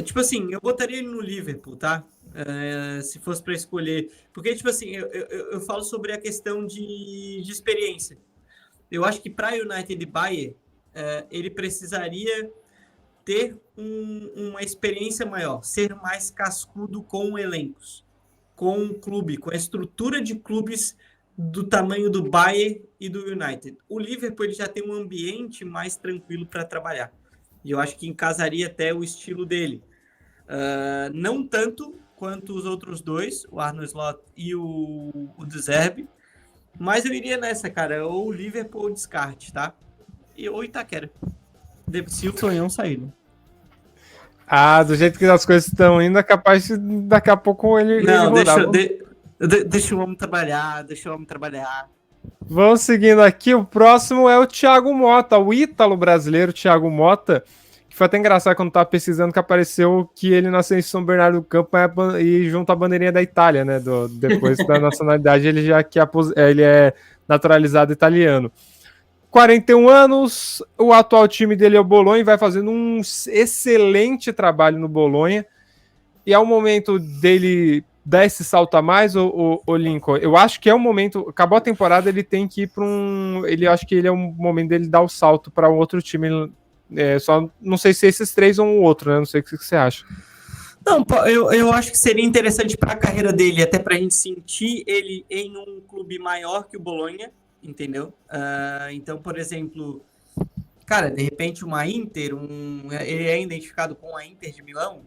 tipo assim, eu botaria ele no Liverpool, tá? se fosse para escolher. Porque, tipo assim, eu falo sobre a questão de experiência. Eu acho que para United e Bayern, ele precisaria ter uma experiência maior, ser mais cascudo com elencos, com o clube, com a estrutura de clubes do tamanho do Bayern e do United. O Liverpool ele já tem um ambiente mais tranquilo para trabalhar. E eu acho que encasaria até o estilo dele. Não tanto quanto os outros dois, o Arne Slot e o De Zerbi, mas eu iria nessa, cara, ou o Liverpool ou o descarte, tá? Ou Itaquera. Se o Tonhão sair, né? Do jeito que as coisas estão indo, é capaz de daqui a pouco ele rodar. Deixa o homem trabalhar, Vamos seguindo aqui, o próximo é o Thiago Motta, o ítalo brasileiro Thiago Motta, que foi até engraçado quando tava pesquisando que apareceu que ele nasceu em São Bernardo do Campo e junto à bandeirinha da Itália, né? Depois da nacionalidade, ele já ele é naturalizado italiano. 41 anos, o atual time dele é o Bolonha, vai fazendo um excelente trabalho no Bolonha, e é o momento dele dar esse salto a mais, o Lincoln? Eu acho que é o momento, acabou a temporada, ele tem que ir para acho que ele é o momento dele dar o salto para um outro time. Só não sei se esses três ou um outro, né? Não sei o que você acha. Não, eu acho que seria interessante para a carreira dele, até para a gente sentir ele em um clube maior que o Bolonha, entendeu? Então, por exemplo, cara, de repente uma Inter, ele é identificado com a Inter de Milão,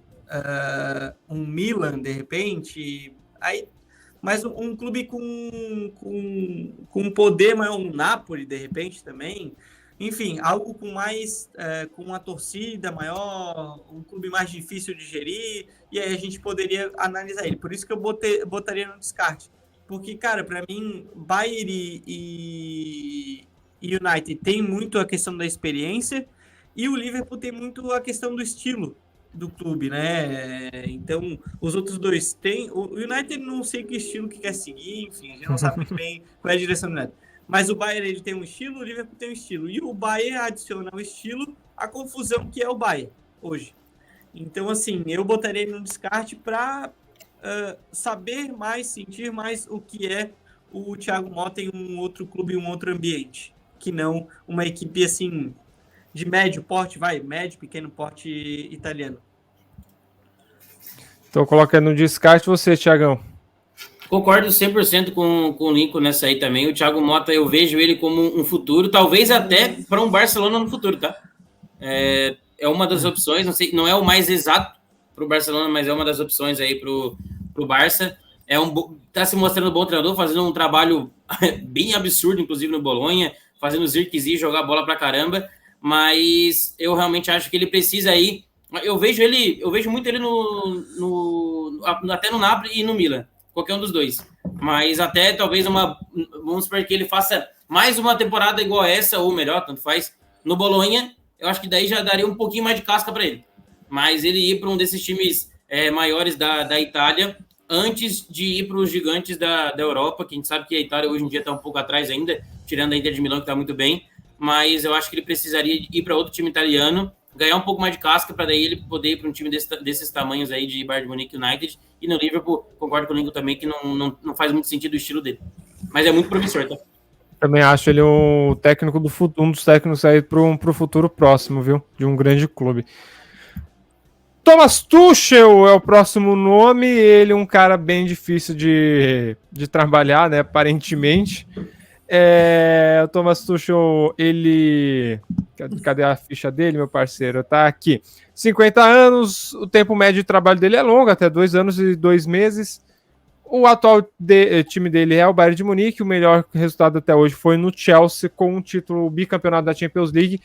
um Milan, de repente, aí, mas um clube com poder maior, um Napoli, de repente, também. Enfim, algo com mais, com uma torcida maior, um clube mais difícil de gerir, e aí a gente poderia analisar ele. Por isso que eu botaria no descarte. Porque, cara, para mim, Bayern e United tem muito a questão da experiência, e o Liverpool tem muito a questão do estilo do clube, né? Então, os outros dois têm. O United não sei que estilo que quer seguir, enfim, a gente não sabe muito bem qual é a direção do United. Mas o Bayern ele tem um estilo, o Liverpool tem um estilo. E o Bayern adiciona ao estilo a confusão que é o Bayern hoje. Então, assim, eu botaria ele no descarte para saber mais, sentir mais o que é o Thiago Motta em um outro clube, um outro ambiente. Que não uma equipe, assim, de médio porte, médio, pequeno porte italiano. Então, coloca no descarte você, Thiagão. Concordo 100% com o Lincoln nessa aí também. O Thiago Motta, eu vejo ele como um futuro, talvez até para um Barcelona no futuro, tá? É uma das opções, não sei, não é o mais exato para o Barcelona, mas é uma das opções aí para o Barça. Tá se mostrando um bom treinador, fazendo um trabalho bem absurdo, inclusive no Bolonha, fazendo zirquezinho, jogar bola pra caramba, mas eu realmente acho que ele precisa aí. Eu vejo muito ele até no Napoli e no Milan. Qualquer um dos dois. Mas até talvez vamos supor que ele faça mais uma temporada igual a essa, ou melhor, tanto faz, no Bolonha, eu acho que daí já daria um pouquinho mais de casca para ele. Mas ele ir para um desses times maiores da Itália, antes de ir para os gigantes da Europa, que a gente sabe que a Itália hoje em dia está um pouco atrás ainda, tirando a Inter de Milão, que está muito bem, mas eu acho que ele precisaria ir para outro time italiano, ganhar um pouco mais de casca para daí ele poder ir para um time desses tamanhos aí de Bayern de Munique, United, e no Liverpool, concordo com o Lincoln também, que não faz muito sentido o estilo dele. Mas é muito promissor, tá? Também acho ele um técnico um dos técnicos aí para o futuro próximo, viu? De um grande clube. Thomas Tuchel é o próximo nome, ele é um cara bem difícil de trabalhar, né? Aparentemente. O Thomas Tuchel, ele... Cadê a ficha dele, meu parceiro? Tá aqui. 50 anos, o tempo médio de trabalho dele é longo, até 2 anos e 2 meses. O atual time dele é o Bayern de Munique, o melhor resultado até hoje foi no Chelsea, com um título bicampeonato da Champions League,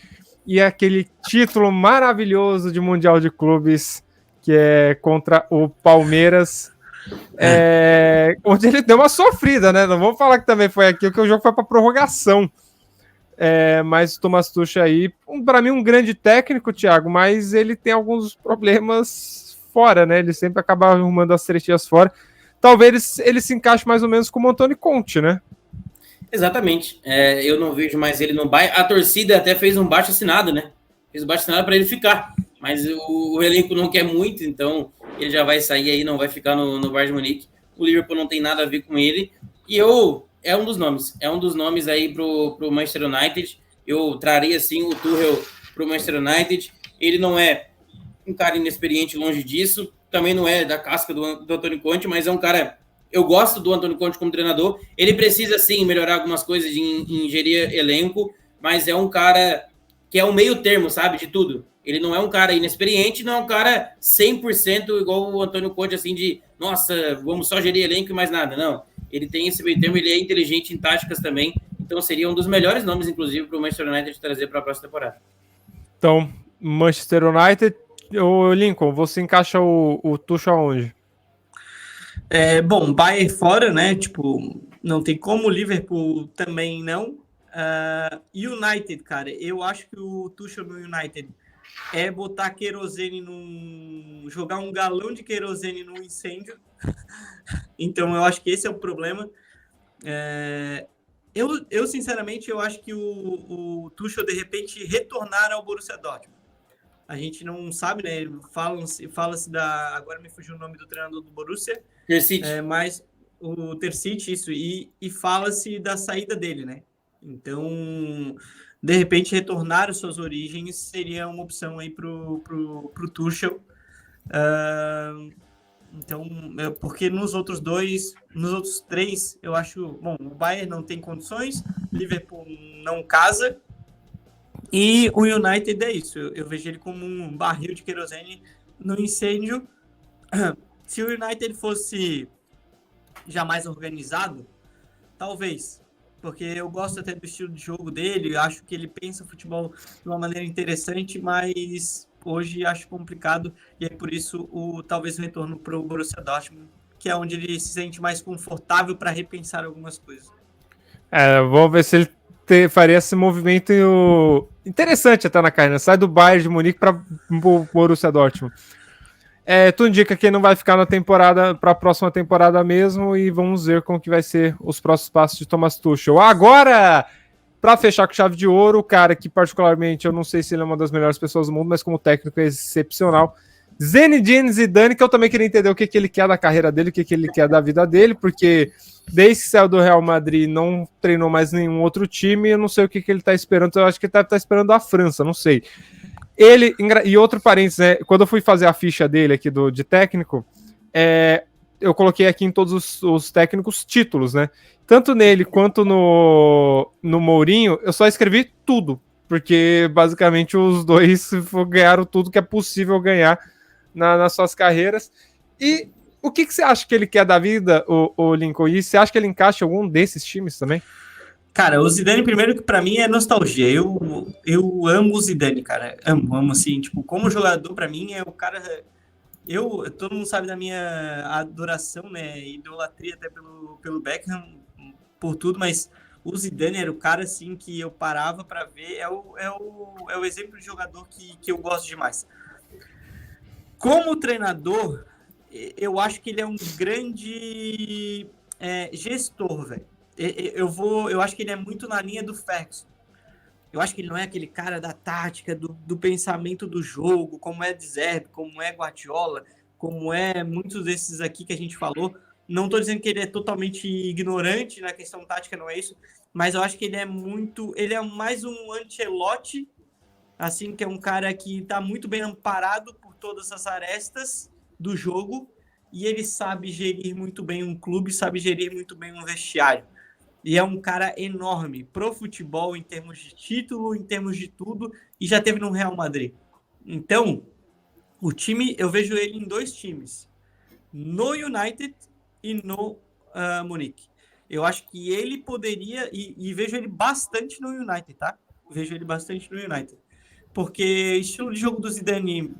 e aquele título maravilhoso de Mundial de Clubes, que é contra o Palmeiras, onde ele deu uma sofrida, né? Não vamos falar que também foi aqui, porque o jogo foi para prorrogação. Mas o Thomas Tuchel aí, para mim, um grande técnico, Thiago, mas ele tem alguns problemas fora, né? Ele sempre acaba arrumando as tretinhas fora. Talvez ele se encaixe mais ou menos como o Antônio Conte, né? Exatamente. Eu não vejo mais ele no Bayern. A torcida até fez um baixo-assinado, né? Fez um baixo-assinado para ele ficar. Mas o elenco não quer muito, então ele já vai sair aí, não vai ficar no Bayern de Munique. O Liverpool não tem nada a ver com ele. E é um dos nomes aí pro Manchester United. Eu traria, assim, o Tuchel pro Manchester United. Ele não é um cara inexperiente, longe disso. Também não é da casca do Antônio Conte, mas é um cara... Eu gosto do Antônio Conte como treinador. Ele precisa, sim, melhorar algumas coisas em gerir elenco, mas é um cara que é um meio termo, sabe, de tudo. Ele não é um cara inexperiente, não é um cara 100% igual o Antônio Conte, assim, de, nossa, vamos só gerir elenco e mais nada. Não, ele tem esse meio termo, ele é inteligente em táticas também, então seria um dos melhores nomes, inclusive, para o Manchester United trazer para a próxima temporada. Então, Manchester United, o Lincoln, você encaixa o Tuchel aonde? Bom, Bayern fora, né? Tipo, não tem como, Liverpool também não. United, cara, eu acho que o Tuchel no United é botar querosene jogar um galão de querosene num incêndio. Então, eu acho que esse é o problema. Eu sinceramente, eu acho que o Tuchel, de repente, retornar ao Borussia Dortmund. A gente não sabe, né? Fala-se da... Agora me fugiu o nome do treinador do Borussia. Terzic. Mas o Terzic, isso. E fala-se da saída dele, né? Então, de repente, retornar às suas origens seria uma opção aí pro Tuchel. Então, porque nos outros três, eu acho... Bom, o Bayern não tem condições, Liverpool não casa, e o United é isso. Eu vejo ele como um barril de querosene no incêndio. Se o United fosse já mais organizado, talvez. Porque eu gosto até do estilo de jogo dele, acho que ele pensa futebol de uma maneira interessante, mas hoje acho complicado, e é por isso talvez o retorno para o Borussia Dortmund, que é onde ele se sente mais confortável para repensar algumas coisas. Vamos ver se ele faria esse movimento interessante até na carreira. Sai do Bayern de Munique para o Borussia Dortmund. Tu indica que não vai ficar na temporada, para a próxima temporada mesmo, e vamos ver como que vai ser os próximos passos de Thomas Tuchel. Agora, para fechar com chave de ouro, o cara que particularmente, eu não sei se ele é uma das melhores pessoas do mundo, mas como técnico é excepcional, Zinedine Zidane, que eu também queria entender o que ele quer da carreira dele, o que ele quer da vida dele, porque desde que saiu do Real Madrid não treinou mais nenhum outro time, eu não sei o que ele tá esperando, eu acho que ele tá esperando a França, não sei. E outro parênteses, né, quando eu fui fazer a ficha dele aqui de técnico, eu coloquei aqui em todos os técnicos títulos, né? Tanto nele quanto no Mourinho, eu só escrevi tudo, porque basicamente os dois ganharam tudo que é possível ganhar nas suas carreiras. E o que você acha que ele quer da vida, o Lincoln? E você acha que ele encaixa em algum desses times também? Cara, o Zidane, primeiro, que pra mim é nostalgia. Eu amo o Zidane, cara. Amo, assim, tipo, como jogador, pra mim, é o cara... Todo mundo sabe da minha adoração, né, idolatria até pelo Beckham, por tudo, mas o Zidane era o cara, assim, que eu parava pra ver, é o exemplo de jogador que eu gosto demais. Como treinador, eu acho que ele é um grande gestor, velho. Eu acho que ele é muito na linha do Ferguson. Eu acho que ele não é aquele cara da tática, do pensamento do jogo, como é De Zerbi, como é Guardiola, como é muitos desses aqui que a gente falou. Não estou dizendo que ele é totalmente ignorante na questão tática, não é isso, mas eu acho que ele é mais um Ancelotti, assim, que é um cara que está muito bem amparado por todas as arestas do jogo, e ele sabe gerir muito bem um clube, sabe gerir muito bem um vestiário. E é um cara enorme pro futebol, em termos de título, em termos de tudo, e já teve no Real Madrid. Então, o time, eu vejo ele em dois times, no United e no Munique. Eu acho que ele poderia, e vejo ele bastante no United, tá? Vejo ele bastante no United. Porque o estilo de jogo do Zidane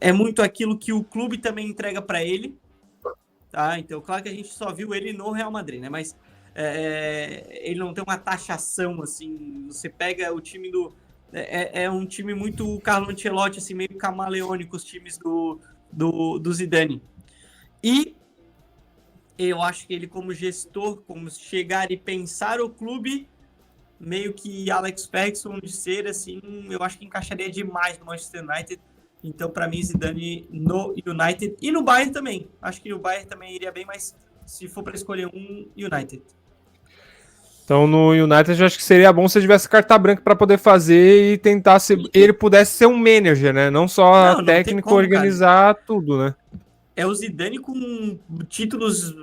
é muito aquilo que o clube também entrega para ele, tá? Então, claro que a gente só viu ele no Real Madrid, né? Mas ele não tem uma taxação, assim. Você pega o time do... É um time muito Carlo Ancelotti, assim, meio camaleônico, os times do Zidane. E eu acho que ele, como gestor, como chegar e pensar o clube, meio que Alex Ferguson de ser, assim, eu acho que encaixaria demais no Manchester United. Então, para mim, Zidane no United e no Bayern também. Acho que o Bayern também iria bem, mas se for para escolher um, United. Então, no United, eu acho que seria bom se tivesse carta branca para poder fazer e tentar ser. Ele pudesse ser um manager, né? Não só não técnico, como, organizar tudo, né? É o Zidane com títulos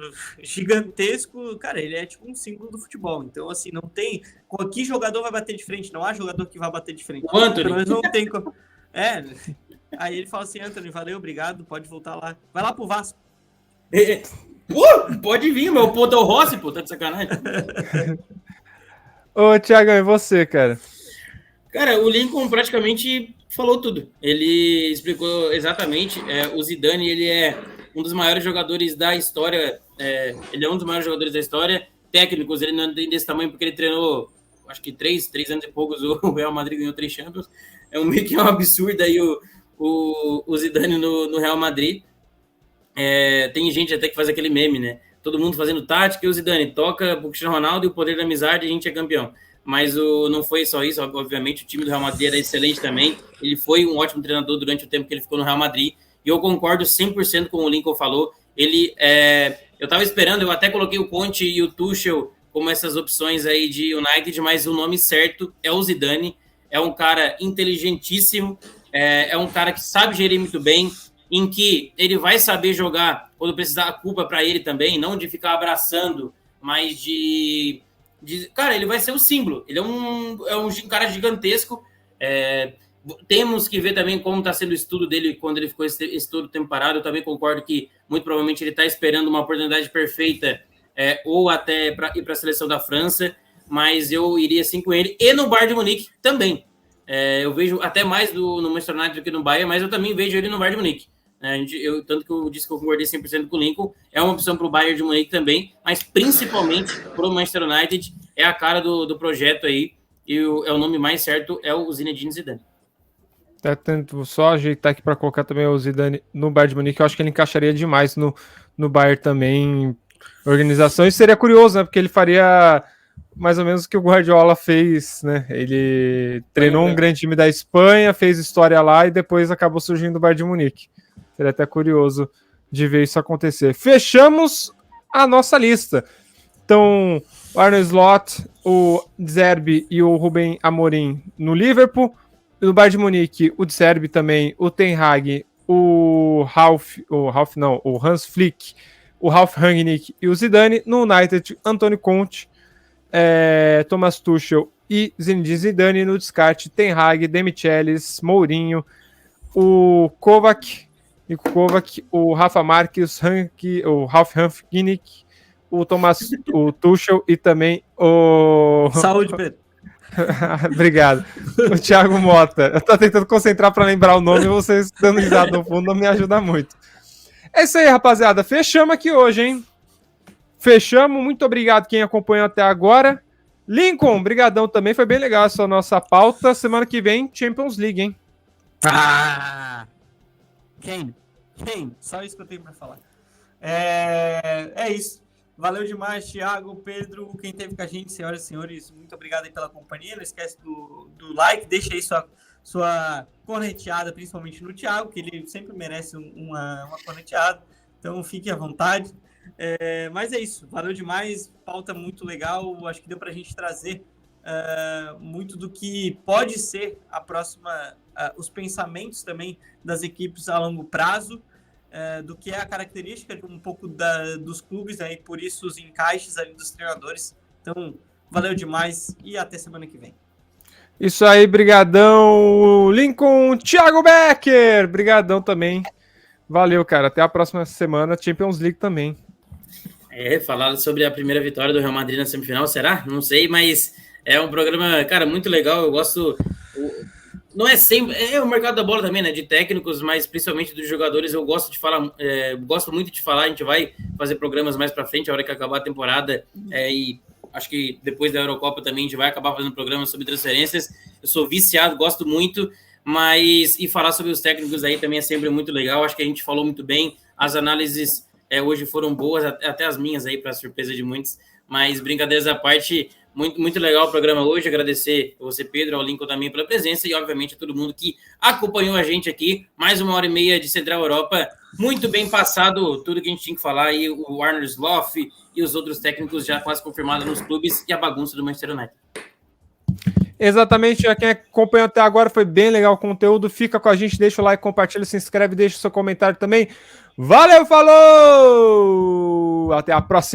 gigantescos. Cara, ele é tipo um símbolo do futebol. Então, assim, não tem. Com que jogador vai bater de frente? Não há jogador que vai bater de frente. O Antony. Pelo menos não tem. Aí ele fala assim: Antony, valeu, obrigado, pode voltar lá. Vai lá pro Vasco. Pode vir, meu ponto é o Rossi, pô, tá de sacanagem. Ô, Thiagão, e você, cara? Cara, o Lincoln praticamente falou tudo. Ele explicou exatamente. O Zidane, ele é um dos maiores jogadores da história. Ele é um dos maiores jogadores da história. Técnicos, ele não tem desse tamanho porque ele treinou, acho que 3 anos e poucos, o Real Madrid ganhou 3 Champions. Meio que um absurdo aí o Zidane no Real Madrid. Tem gente até que faz aquele meme, né? Todo mundo fazendo tática e o Zidane toca pro Cristiano Ronaldo e o poder da amizade, a gente é campeão. Mas não foi só isso, obviamente o time do Real Madrid era excelente também. Ele foi um ótimo treinador durante o tempo que ele ficou no Real Madrid. E eu concordo 100% com o Lincoln falou. Eu tava esperando, eu até coloquei o Conte e o Tuchel como essas opções aí de United, mas o nome certo é o Zidane. É um cara inteligentíssimo, é um cara que sabe gerir muito bem, em que ele vai saber jogar quando precisar a culpa para ele também, não de ficar abraçando, mas cara, ele vai ser o símbolo. Ele é um cara gigantesco. Temos que ver também como está sendo o estudo dele quando ele ficou esse todo tempo parado. Eu também concordo que, muito provavelmente, ele está esperando uma oportunidade perfeita ou até para ir para a seleção da França, mas eu iria sim com ele. E no Bayern de Munique também. Eu vejo até mais no Manchester United do que no Bayern, mas eu também vejo ele no Bayern de Munique. Tanto que eu disse que eu concordei 100% com o Lincoln, é uma opção para o Bayern de Munique também, mas principalmente para o Manchester United, é a cara do projeto aí, e o nome mais certo é o Zinedine Zidane. Tento só ajeitar aqui para colocar também o Zidane no Bayern de Munique, eu acho que ele encaixaria demais no Bayern também, organização, e seria curioso, né, porque ele faria mais ou menos o que o Guardiola fez, né, ele treinou um grande time da Espanha, fez história lá e depois acabou surgindo o Bayern de Munique. Seria até curioso de ver isso acontecer. Fechamos a nossa lista. Então, o Arne Slot, o Zerbi e o Ruben Amorim no Liverpool. No Bayern de Munique, o Zerbi também, o Ten Hag, o Hans Flick, o Ralf Rangnick e o Zidane. No United, Antônio Conte, Thomas Tuchel e Zinedine Zidane. No descarte, Ten Hag, De Michelis, Mourinho, o Kovac, o Rafa Marques, o Ralf Rangnick, o Tuchel e também o... Saúde, Pedro. Obrigado. O Thiago Mota. Eu tô tentando concentrar para lembrar o nome e vocês dando risada no fundo não me ajuda muito. É isso aí, rapaziada. Fechamos aqui hoje, hein? Fechamos. Muito obrigado quem acompanhou até agora. Lincoln, brigadão também. Foi bem legal essa nossa pauta. Semana que vem, Champions League, hein? Quem? Só isso que eu tenho para falar. É isso. Valeu demais, Thiago, Pedro, quem esteve com a gente, senhoras e senhores, muito obrigado aí pela companhia. Não esquece do like, deixa aí sua corneteada, principalmente no Thiago, que ele sempre merece uma corneteada. Então fique à vontade. Mas é isso, valeu demais, pauta muito legal. Acho que deu para a gente trazer muito do que pode ser a próxima, os pensamentos também das equipes a longo prazo. Do que é a característica de um pouco dos clubes, aí, por isso os encaixes ali dos treinadores. Então, valeu demais e até semana que vem. Isso aí, brigadão, Lincoln, Thiago Becker, brigadão também. Valeu, cara, até a próxima semana, Champions League também. Falar sobre a primeira vitória do Real Madrid na semifinal, será? Não sei, mas é um programa, cara, muito legal, eu gosto... Não é sempre, o mercado da bola também, né, de técnicos, mas principalmente dos jogadores, eu gosto de falar, gosto muito de falar, a gente vai fazer programas mais pra frente, a hora que acabar a temporada, e acho que depois da Eurocopa também a gente vai acabar fazendo programas sobre transferências, eu sou viciado, gosto muito, e falar sobre os técnicos aí também é sempre muito legal, acho que a gente falou muito bem, as análises hoje foram boas, até as minhas aí, para surpresa de muitos, mas brincadeiras à parte, Muito legal o programa hoje. Agradecer a você, Pedro, ao Lincoln também pela presença e, obviamente, a todo mundo que acompanhou a gente aqui. Mais 1h30 de Central Europa. Muito bem passado tudo que a gente tinha que falar. E o Arne Slot e os outros técnicos já quase confirmados nos clubes e a bagunça do Manchester United. Exatamente, quem acompanhou até agora foi bem legal o conteúdo. Fica com a gente, deixa o like, compartilha, se inscreve, deixa o seu comentário também. Valeu, falou! Até a próxima!